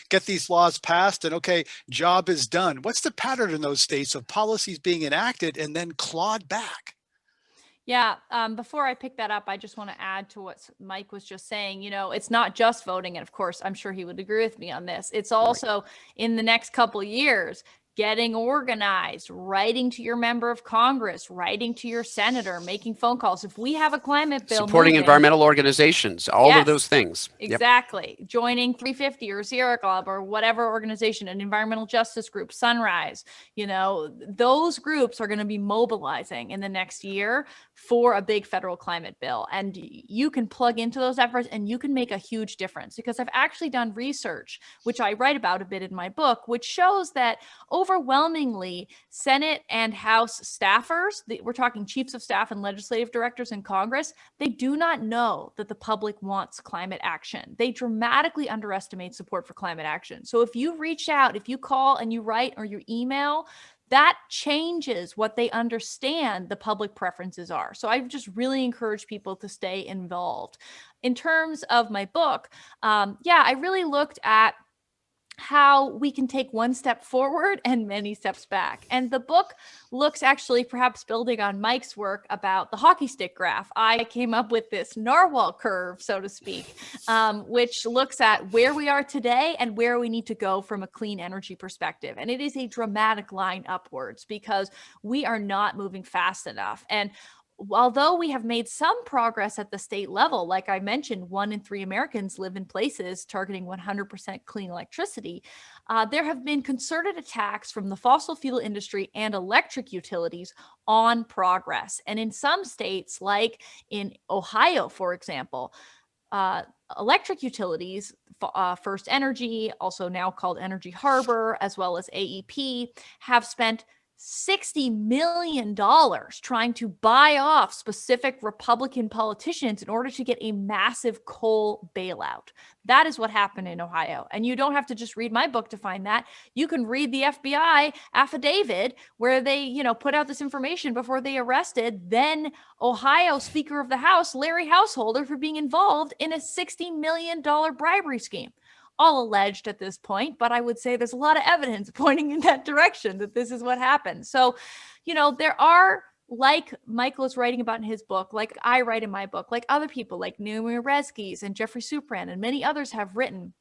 [SPEAKER 2] get these laws passed and okay, job is done. What's the pattern in those states of policies being enacted and then clawed back?
[SPEAKER 3] Yeah. Before I pick that up, I just want to add to what Mike was just saying. It's not just voting. And of course, I'm sure he would agree with me on this. It's also in the next couple of years, getting organized, writing to your member of Congress, writing to your senator, making phone calls. If we have a climate bill,
[SPEAKER 4] supporting environmental organizations, all of those things.
[SPEAKER 3] Exactly. Yep. Joining 350 or Sierra Club or whatever organization, an environmental justice group, Sunrise, those groups are going to be mobilizing in the next year for a big federal climate bill. And you can plug into those efforts and you can make a huge difference, because I've actually done research, which I write about a bit in my book, which shows that overwhelmingly, Senate and House staffers, we're talking chiefs of staff and legislative directors in Congress, they do not know that the public wants climate action. They dramatically underestimate support for climate action. So if you reach out, if you call and you write or you email, that changes what they understand the public preferences are. So I just really encourage people to stay involved. In terms of my book, I really looked at how we can take one step forward and many steps back. And the book looks, actually perhaps building on Mike's work about the hockey stick graph. I came up with this narwhal curve, so to speak, which looks at where we are today and where we need to go from a clean energy perspective. And it is a dramatic line upwards because we are not moving fast enough. And although we have made some progress at the state level, like I mentioned, 1 in 3 Americans live in places targeting 100% clean electricity, there have been concerted attacks from the fossil fuel industry and electric utilities on progress. And in some states, like in Ohio, for example, electric utilities, First Energy, also now called Energy Harbor, as well as AEP, have spent $60 million trying to buy off specific Republican politicians in order to get a massive coal bailout. That is what happened in Ohio. And you don't have to just read my book to find that. You can read the FBI affidavit where they, put out this information before they arrested then Ohio Speaker of the House, Larry Householder, for being involved in a $60 million bribery scheme. All alleged at this point, but I would say there's a lot of evidence pointing in that direction that this is what happened. So, there are, like Michael is writing about in his book, like I write in my book, like other people like Naomi Oreskes and Jeffrey Supran and many others have written,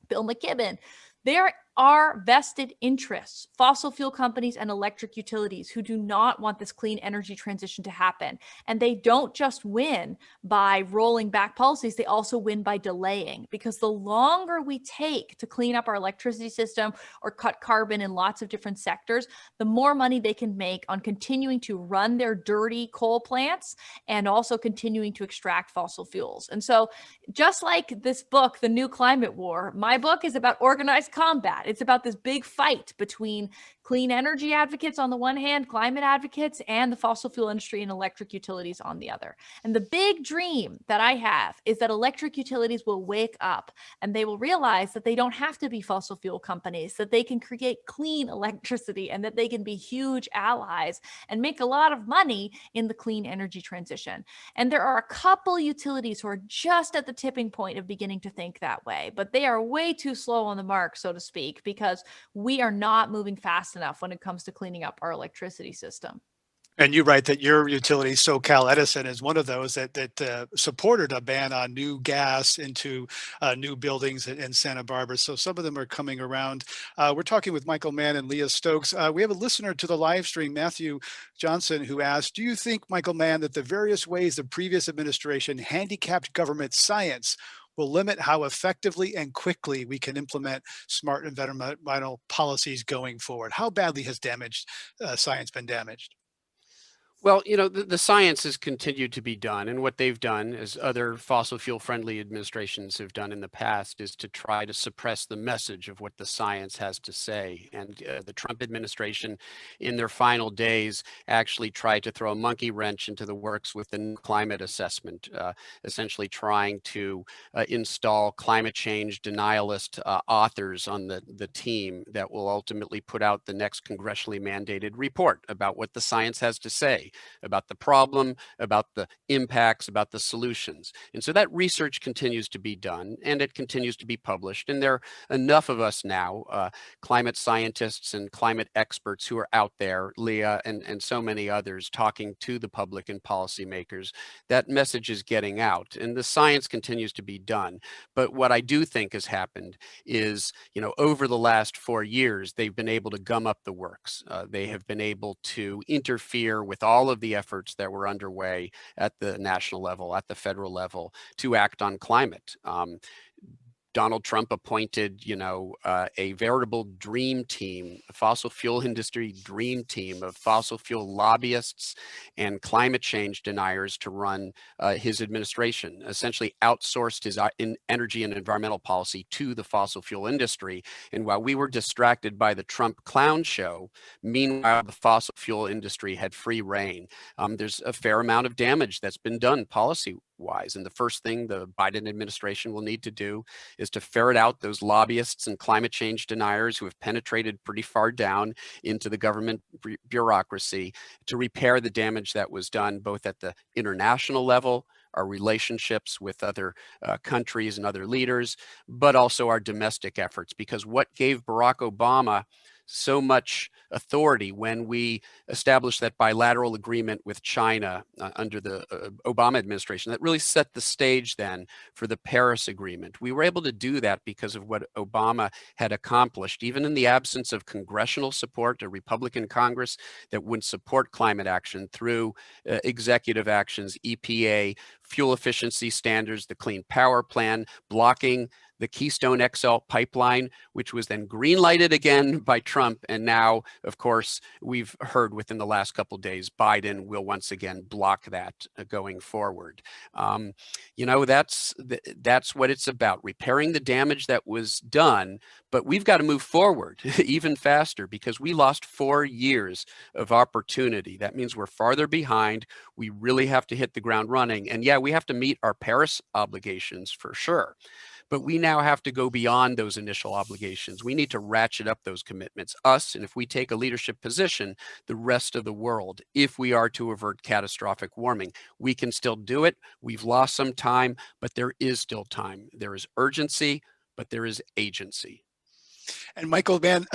[SPEAKER 3] Bill McKibben, there are vested interests, fossil fuel companies and electric utilities, who do not want this clean energy transition to happen. And they don't just win by rolling back policies, they also win by delaying, because the longer we take to clean up our electricity system or cut carbon in lots of different sectors, the more money they can make on continuing to run their dirty coal plants and also continuing to extract fossil fuels. And so just like this book, The New Climate War, my book is about organized combat. It's about this big fight between clean energy advocates on the one hand, climate advocates, and the fossil fuel industry and electric utilities on the other. And the big dream that I have is that electric utilities will wake up and they will realize that they don't have to be fossil fuel companies, that they can create clean electricity and that they can be huge allies and make a lot of money in the clean energy transition. And there are a couple utilities who are just at the tipping point of beginning to think that way, but they are way too slow on the mark, so to speak, because we are not moving fast enough when it comes to cleaning up our electricity system.
[SPEAKER 2] And you write that your utility, SoCal Edison, is one of those that supported a ban on new gas into new buildings in Santa Barbara. So some of them are coming around. We're talking with Michael Mann and Leah Stokes. We have a listener to the live stream, Matthew Johnson, who asked, do you think, Michael Mann, that the various ways the previous administration handicapped government science will limit how effectively and quickly we can implement smart environmental policies going forward? How badly has science been damaged?
[SPEAKER 4] Well, the science has continued to be done, and what they've done, as other fossil fuel friendly administrations have done in the past, is to try to suppress the message of what the science has to say. And the Trump administration, in their final days, actually tried to throw a monkey wrench into the works with the climate assessment, essentially trying to install climate change denialist authors on the team that will ultimately put out the next congressionally mandated report about what the science has to say about the problem, about the impacts, about the solutions. And so that research continues to be done, and it continues to be published. And there are enough of us now, climate scientists and climate experts, who are out there, Leah and so many others, talking to the public and policymakers. That message is getting out, and the science continues to be done. But what I do think has happened is, over the last 4 years, they've been able to gum up the works. They have been able to interfere with all of the efforts that were underway at the national level, at the federal level, to act on climate. Donald Trump appointed, a veritable dream team, a fossil fuel industry dream team of fossil fuel lobbyists and climate change deniers to run his administration, essentially outsourced his energy and environmental policy to the fossil fuel industry. And while we were distracted by the Trump clown show, meanwhile, the fossil fuel industry had free reign. There's a fair amount of damage that's been done policy-wise. And the first thing the Biden administration will need to do is to ferret out those lobbyists and climate change deniers who have penetrated pretty far down into the government bureaucracy, to repair the damage that was done both at the international level, our relationships with other countries and other leaders, but also our domestic efforts. Because what gave Barack Obama so much authority when we established that bilateral agreement with China under the Obama administration, that really set the stage then for the Paris Agreement. We were able to do that because of what Obama had accomplished, even in the absence of congressional support, a Republican Congress that would support climate action through executive actions, EPA, fuel efficiency standards, the Clean Power Plan, blocking the Keystone XL pipeline, which was then green-lighted again by Trump. And now, of course, we've heard within the last couple of days, Biden will once again block that going forward. That's what it's about, repairing the damage that was done. But we've got to move forward even faster, because we lost 4 years of opportunity. That means we're farther behind. We really have to hit the ground running. And yeah, we have to meet our Paris obligations for sure. But we now have to go beyond those initial obligations. We need to ratchet up those commitments, us, and if we take a leadership position, the rest of the world, if we are to avert catastrophic warming. We can still do it. We've lost some time, but there is still time. There is urgency, but there is agency.
[SPEAKER 2] And Michael Mann,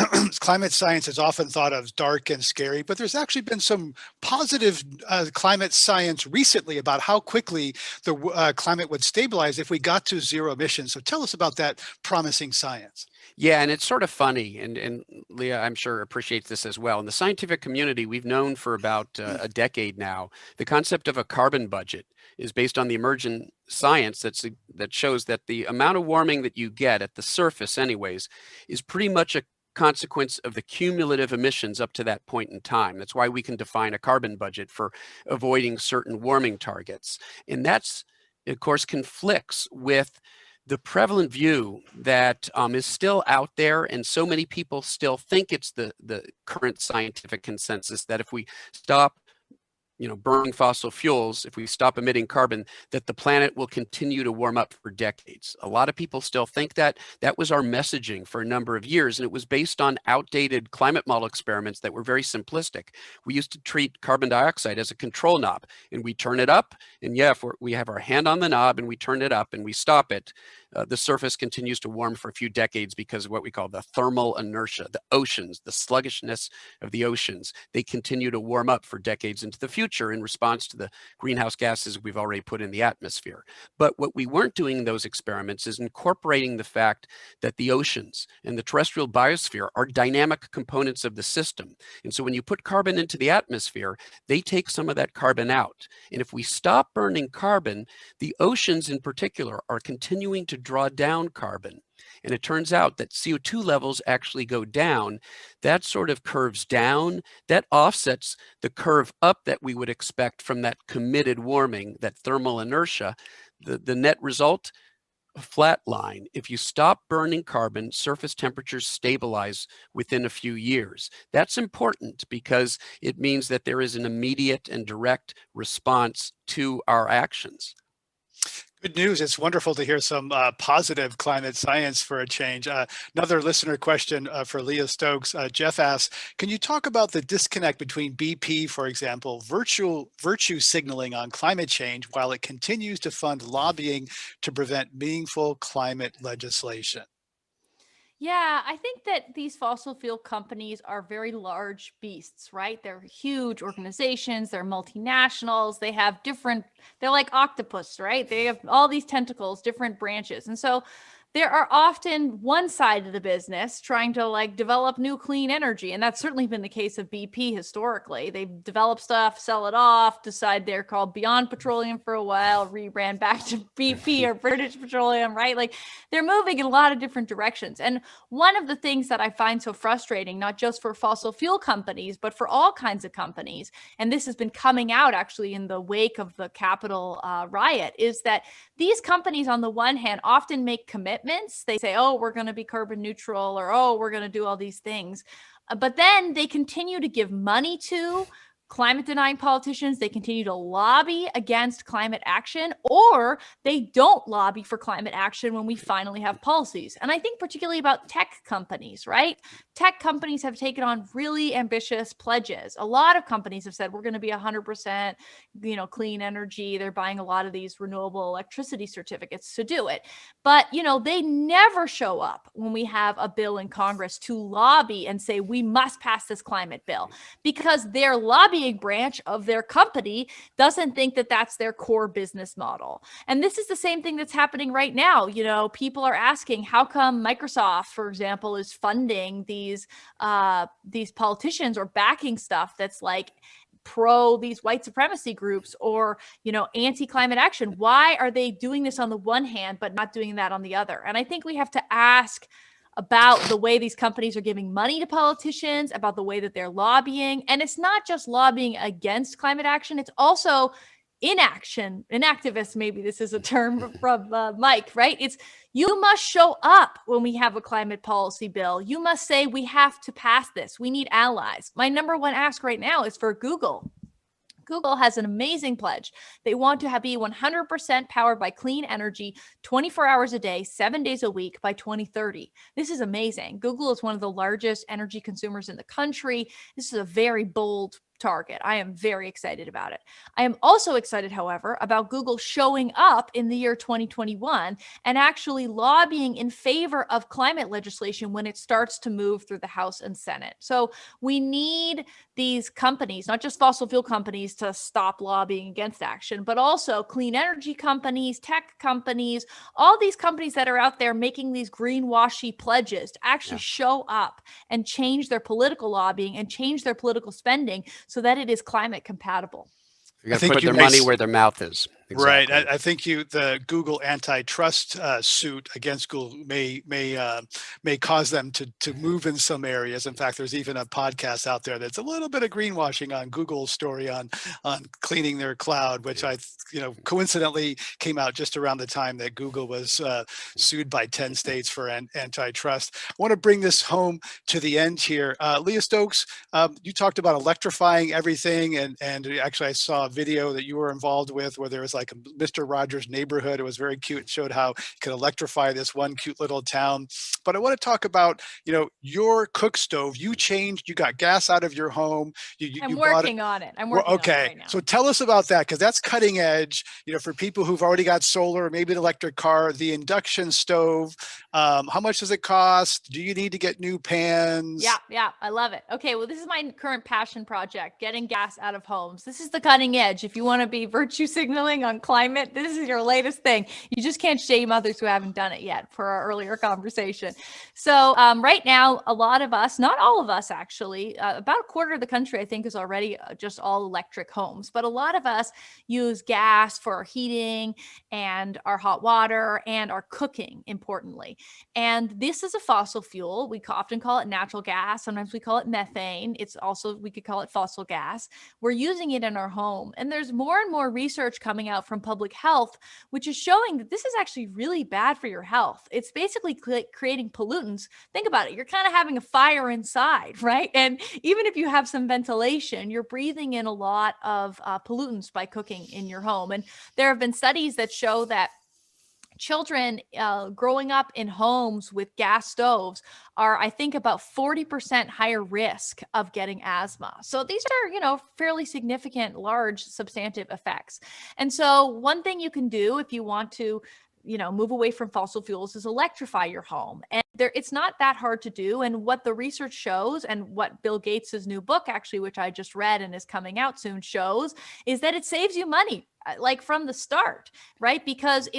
[SPEAKER 2] climate science is often thought of as dark and scary, but there's actually been some positive climate science recently about how quickly the climate would stabilize if we got to zero emissions. So tell us about that promising science.
[SPEAKER 4] Yeah, and it's sort of funny, and Leah, I'm sure, appreciates this as well. In the scientific community, we've known for about a decade now, the concept of a carbon budget is based on the emergent science that shows that the amount of warming that you get at the surface anyways is pretty much a consequence of the cumulative emissions up to that point in time. That's why we can define a carbon budget for avoiding certain warming targets. And that's, of course, conflicts with the prevalent view that is still out there, and so many people still think it's the current scientific consensus, that if we stop burning fossil fuels, if we stop emitting carbon, that the planet will continue to warm up for decades. A lot of people still think that. That was our messaging for a number of years, and it was based on outdated climate model experiments that were very simplistic. We used to treat carbon dioxide as a control knob, and we turn it up, and yeah, if we have our hand on the knob and we turn it up and we stop it, the surface continues to warm for a few decades because of what we call the thermal inertia. The oceans, the sluggishness of the oceans, they continue to warm up for decades into the future in response to the greenhouse gases we've already put in the atmosphere. But what we weren't doing in those experiments is incorporating the fact that the oceans and the terrestrial biosphere are dynamic components of the system. And so when you put carbon into the atmosphere, they take some of that carbon out. And if we stop burning carbon, the oceans in particular are continuing to would draw down carbon. And it turns out that CO2 levels actually go down. That sort of curves down. That offsets the curve up that we would expect from that committed warming, that thermal inertia. The net result, a flat line. If you stop burning carbon, surface temperatures stabilize within a few years. That's important because it means that there is an immediate and direct response to our actions.
[SPEAKER 2] Good news. It's wonderful to hear some positive climate science for a change. Another listener question for Leah Stokes. Jeff asks, can you talk about the disconnect between BP, for example, virtue signaling on climate change while it continues to fund lobbying to prevent meaningful climate legislation?
[SPEAKER 3] Yeah, I think that these fossil fuel companies are very large beasts, right? They're huge organizations, they're multinationals, they have different, they're like octopus, right? They have all these tentacles, different branches. And so there are often one side of the business trying to like develop new clean energy. And that's certainly been the case of BP historically. They've developed stuff, sell it off, decide they're called Beyond Petroleum for a while, rebrand back to BP or British Petroleum, right? Like they're moving in a lot of different directions. And one of the things that I find so frustrating, not just for fossil fuel companies, but for all kinds of companies, and this has been coming out actually in the wake of the Capitol riot, is that these companies on the one hand often make commitments. They say, oh, we're going to be carbon neutral, or, oh, we're going to do all these things. But then they continue to give money to climate denying politicians. They continue to lobby against climate action, or they don't lobby for climate action when we finally have policies. And I think particularly about tech companies, right? Tech companies have taken on really ambitious pledges. A lot of companies have said, we're going to be 100%, clean energy. They're buying a lot of these renewable electricity certificates to do it. But, they never show up when we have a bill in Congress to lobby and say, we must pass this climate bill, because their lobbying branch of their company doesn't think that that's their core business model. And this is the same thing that's happening right now. People are asking, how come Microsoft, for example, is funding these politicians or backing stuff that's like pro these white supremacy groups or, anti-climate action? Why are they doing this on the one hand, but not doing that on the other? And I think we have to ask about the way these companies are giving money to politicians, about the way that they're lobbying. And it's not just lobbying against climate action. It's also inaction, inactivist, maybe this is a term from Mike, right? It's you must show up when we have a climate policy bill. You must say we have to pass this. We need allies. My number one ask right now is for Google. Google has an amazing pledge. They want to be 100% powered by clean energy, 24 hours a day, 7 days a week by 2030. This is amazing. Google is one of the largest energy consumers in the country. This is a very bold target. I am very excited about it. I am also excited, however, about Google showing up in the year 2021 and actually lobbying in favor of climate legislation when it starts to move through the House and Senate. So we need these companies, not just fossil fuel companies, to stop lobbying against action, but also clean energy companies, tech companies, all these companies that are out there making these greenwashy pledges to actually show up and change their political lobbying and change their political spending so that it is climate compatible.
[SPEAKER 4] You got to put their money where their mouth is.
[SPEAKER 2] Exactly. Right. I think the Google antitrust suit against Google may cause them to move in some areas. In fact, there's even a podcast out there that's a little bit of greenwashing on Google's story on cleaning their cloud, which coincidentally came out just around the time that Google was sued by 10 states for antitrust. I want to bring this home to the end here. Leah Stokes, you talked about electrifying everything, and actually I saw a video that you were involved with where there was like a Mr. Rogers neighborhood. It was very cute. It showed how you could electrify this one cute little town. But I want to talk about, your cook stove. You changed, you got gas out of your home.
[SPEAKER 3] I'm working on it. I'm working on it right now.
[SPEAKER 2] So tell us about that, because that's cutting edge, for people who've already got solar, maybe an electric car, the induction stove. How much does it cost? Do you need to get new pans?
[SPEAKER 3] Yeah. I love it. Okay. Well, this is my current passion project, getting gas out of homes. This is the cutting edge. If you want to be virtue signaling on climate, this is your latest thing. You just can't shame others who haven't done it yet, per our earlier conversation. So right now, a lot of us, not all of us actually, about a quarter of the country, I think, is already just all electric homes. But a lot of us use gas for our heating and our hot water and our cooking, importantly. And this is a fossil fuel. We often call it natural gas. Sometimes we call it methane. It's also, we could call it fossil gas. We're using it in our home. And there's more and more research coming out from public health, which is showing that this is actually really bad for your health. It's basically creating pollutants. Think about it. You're kind of having a fire inside, right? And even if you have some ventilation, you're breathing in a lot of pollutants by cooking in your home. And there have been studies that show that children growing up in homes with gas stoves are, I think, about 40% higher risk of getting asthma. So these are, fairly significant, large, substantive effects. And so one thing you can do if you want to move away from fossil fuels is electrify your home. And it's not that hard to do. And what the research shows, and what Bill Gates's new book, actually, which I just read and is coming out soon, shows, is that it saves you money, like from the start, right? Because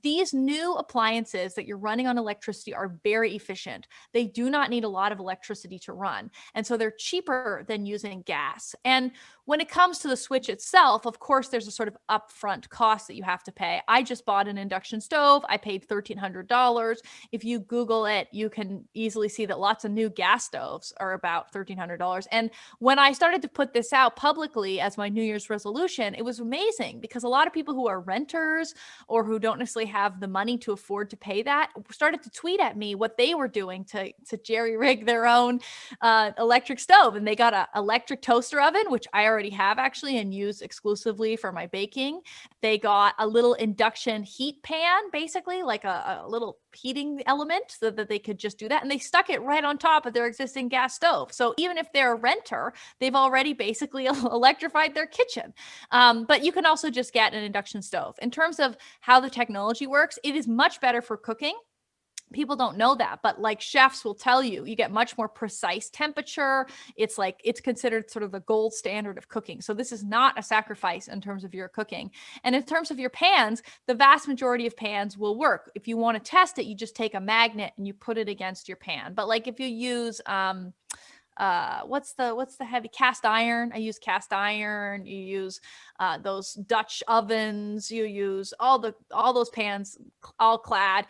[SPEAKER 3] these new appliances that you're running on electricity are very efficient. They do not need a lot of electricity to run. And so they're cheaper than using gas. And when it comes to the switch itself, of course, there's a sort of upfront cost that you have to pay. I just bought an induction stove. I paid $1,300. If you Google it, you can easily see that lots of new gas stoves are about $1,300. And when I started to put this out publicly as my New Year's resolution, it was amazing because a lot of people who are renters or who don't necessarily have the money to afford to pay that started to tweet at me what they were doing to jerry rig their own electric stove. And they got an electric toaster oven, which I already have actually and use exclusively for my baking. They got a little induction heat pan, basically like a little heating element, so that they could just do that. And they stuck it right on top of their existing gas stove. So even if they're a renter, they've already basically electrified their kitchen. But you can also just get an induction stove. In terms of how the technology works, it is much better for cooking. People don't know that, but like chefs will tell you, you get much more precise temperature. It's considered sort of the gold standard of cooking. So this is not a sacrifice in terms of your cooking. And in terms of your pans, the vast majority of pans will work. If you want to test it, you just take a magnet and you put it against your pan. But like if you use, what's the heavy cast iron? I use cast iron. You use those Dutch ovens. You use all those pans, all clad.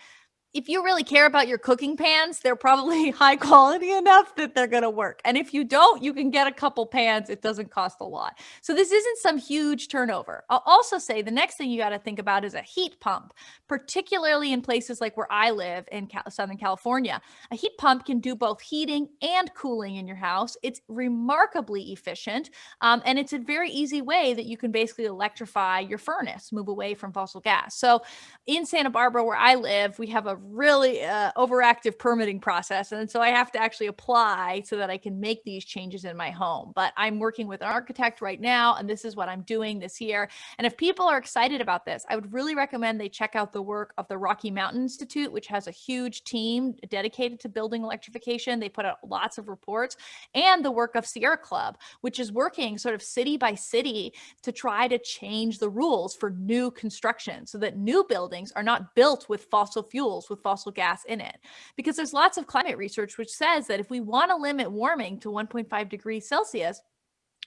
[SPEAKER 3] If you really care about your cooking pans, they're probably high quality enough that they're going to work. And if you don't, you can get a couple pans. It doesn't cost a lot. So this isn't some huge turnover. I'll also say the next thing you got to think about is a heat pump, particularly in places like where I live in Southern California. A heat pump can do both heating and cooling in your house. It's remarkably efficient. And it's a very easy way that you can basically electrify your furnace, move away from fossil gas. So in Santa Barbara, where I live, we have a really overactive permitting process. And so I have to actually apply so that I can make these changes in my home. But I'm working with an architect right now, and this is what I'm doing this year. And if people are excited about this, I would really recommend they check out the work of the Rocky Mountain Institute, which has a huge team dedicated to building electrification. They put out lots of reports, and the work of Sierra Club, which is working sort of city by city to try to change the rules for new construction so that new buildings are not built with fossil fuels, with fossil gas in it. Because there's lots of climate research which says that if we want to limit warming to 1.5 degrees Celsius,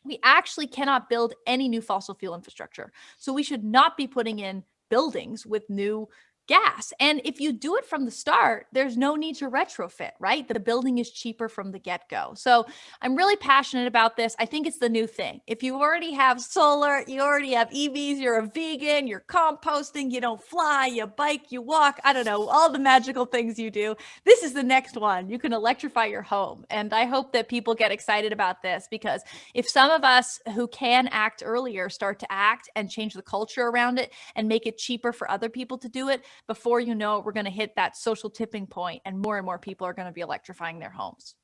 [SPEAKER 3] we actually cannot build any new fossil fuel infrastructure. So we should not be putting in buildings with new gas. And if you do it from the start, there's no need to retrofit, right? The building is cheaper from the get-go. So I'm really passionate about this. I think it's the new thing. If you already have solar, you already have EVs, you're a vegan, you're composting, you don't fly, you bike, you walk, I don't know, all the magical things you do. This is the next one. You can electrify your home. And I hope that people get excited about this, because if some of us who can act earlier start to act and change the culture around it and make it cheaper for other people to do it, before you know it, we're going to hit that social tipping point, and more people are going to be electrifying their homes.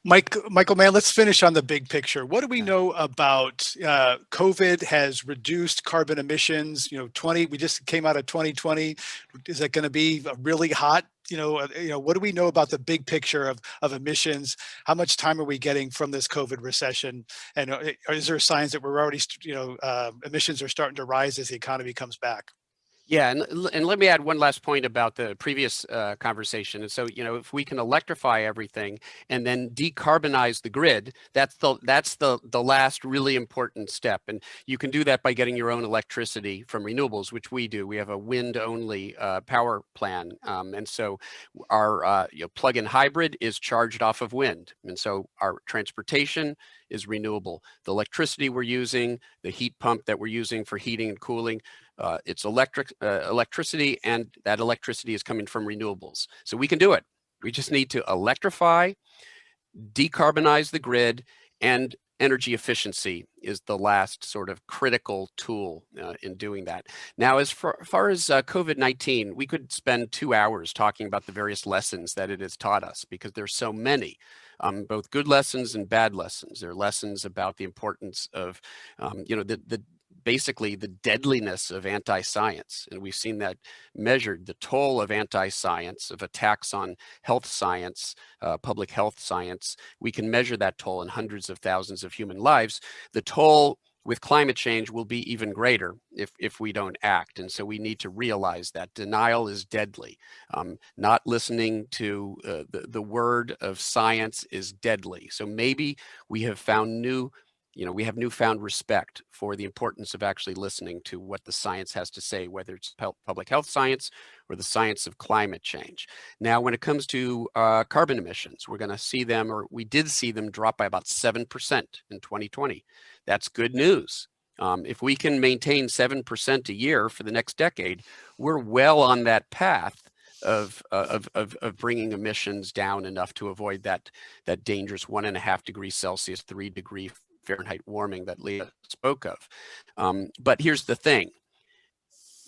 [SPEAKER 2] Michael Mann, let's finish on the big picture. What do we know about COVID has reduced carbon emissions? We just came out of 2020. Is it going to be a really hot what do we know about the big picture of emissions? How much time are we getting from this COVID recession? And is there signs that we're already, emissions are starting to rise as the economy comes back?
[SPEAKER 4] Yeah, and let me add one last point about the previous conversation. And so, if we can electrify everything and then decarbonize the grid, that's the last really important step. And you can do that by getting your own electricity from renewables, which we do. We have a wind-only power plan, and so our plug-in hybrid is charged off of wind, and so our transportation is renewable. The electricity we're using, the heat pump that we're using for heating and cooling, it's electricity, and that electricity is coming from renewables. So we can do it. We just need to electrify, decarbonize the grid, and energy efficiency is the last sort of critical tool in doing that. Now, as far as COVID-19, we could spend 2 hours talking about the various lessons that it has taught us, because there's so many. Both good lessons and bad lessons. There are lessons about the importance of, basically the deadliness of anti-science. And we've seen that measured, the toll of anti-science, of attacks on health science, public health science. We can measure that toll in hundreds of thousands of human lives. The toll with climate change will be even greater if we don't act. And so we need to realize that denial is deadly. Not listening to the word of science is deadly. So maybe we have found we have newfound respect for the importance of actually listening to what the science has to say, whether it's public health science or the science of climate change. Now, when it comes to carbon emissions, we're going to see them, or we did see them, drop by about 7% in 2020. That's good news. If we can maintain 7% a year for the next decade, we're well on that path of bringing emissions down enough to avoid that dangerous 1.5 degrees Celsius, 3 degree Fahrenheit warming that Leah spoke of. But here's the thing.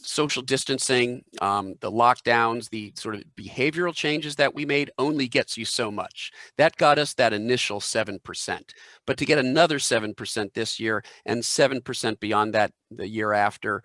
[SPEAKER 4] Social distancing, the lockdowns, the sort of behavioral changes that we made only gets you so much. That got us that initial 7%. But to get another 7% this year and 7% beyond that the year after,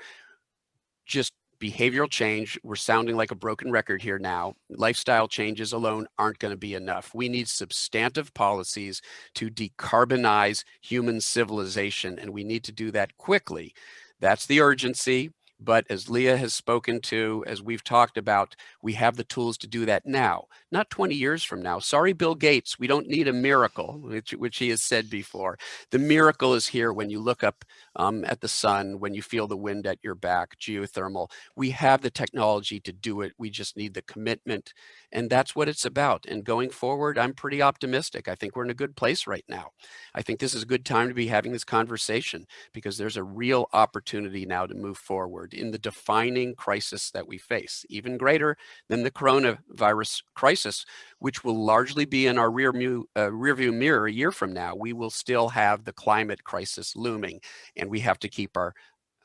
[SPEAKER 4] just behavioral change. We're sounding like a broken record here now. Lifestyle changes alone aren't going to be enough. We need substantive policies to decarbonize human civilization, and we need to do that quickly. That's the urgency. But as Leah has spoken to, as we've talked about, we have the tools to do that now, not 20 years from now. Sorry, Bill Gates, we don't need a miracle, which he has said before. The miracle is here when you look up at the sun, when you feel the wind at your back, geothermal. We have the technology to do it. We just need the commitment. And that's what it's about. And going forward, I'm pretty optimistic. I think we're in a good place right now. I think this is a good time to be having this conversation, because there's a real opportunity now to move forward in the defining crisis that we face, even greater than the coronavirus crisis, which will largely be in our rearview mirror a year from now. We will still have the climate crisis looming, and we have to keep our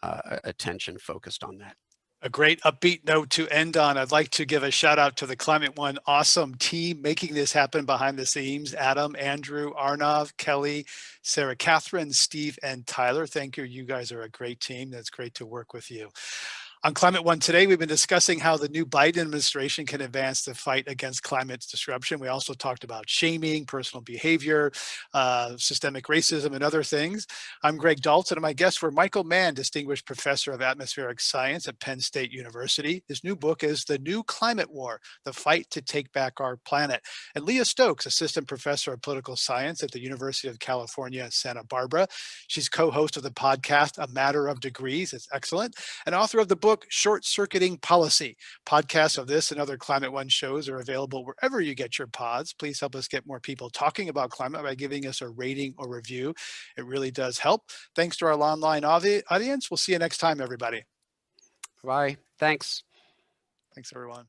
[SPEAKER 4] attention focused on that.
[SPEAKER 2] A great upbeat note to end on. I'd like to give a shout out to the Climate One awesome team making this happen behind the scenes. Adam, Andrew, Arnav, Kelly, Sarah Catherine, Steve, and Tyler. Thank you. You guys are a great team. That's great to work with you. On Climate One today, we've been discussing how the new Biden administration can advance the fight against climate disruption. We also talked about shaming, personal behavior, systemic racism, and other things. I'm Greg Dalton, and my guests were Michael Mann, Distinguished Professor of Atmospheric Science at Penn State University. His new book is The New Climate War, The Fight to Take Back Our Planet. And Leah Stokes, Assistant Professor of Political Science at the University of California, Santa Barbara. She's co-host of the podcast, A Matter of Degrees. It's excellent. And author of the book, Short Circuiting Policy. Podcasts of this and other Climate One shows are available wherever you get your pods. Please help us get more people talking about climate by giving us a rating or review. It really does help. Thanks to our online audience. We'll see you next time, everybody.
[SPEAKER 4] Bye. Thanks.
[SPEAKER 2] Thanks, everyone.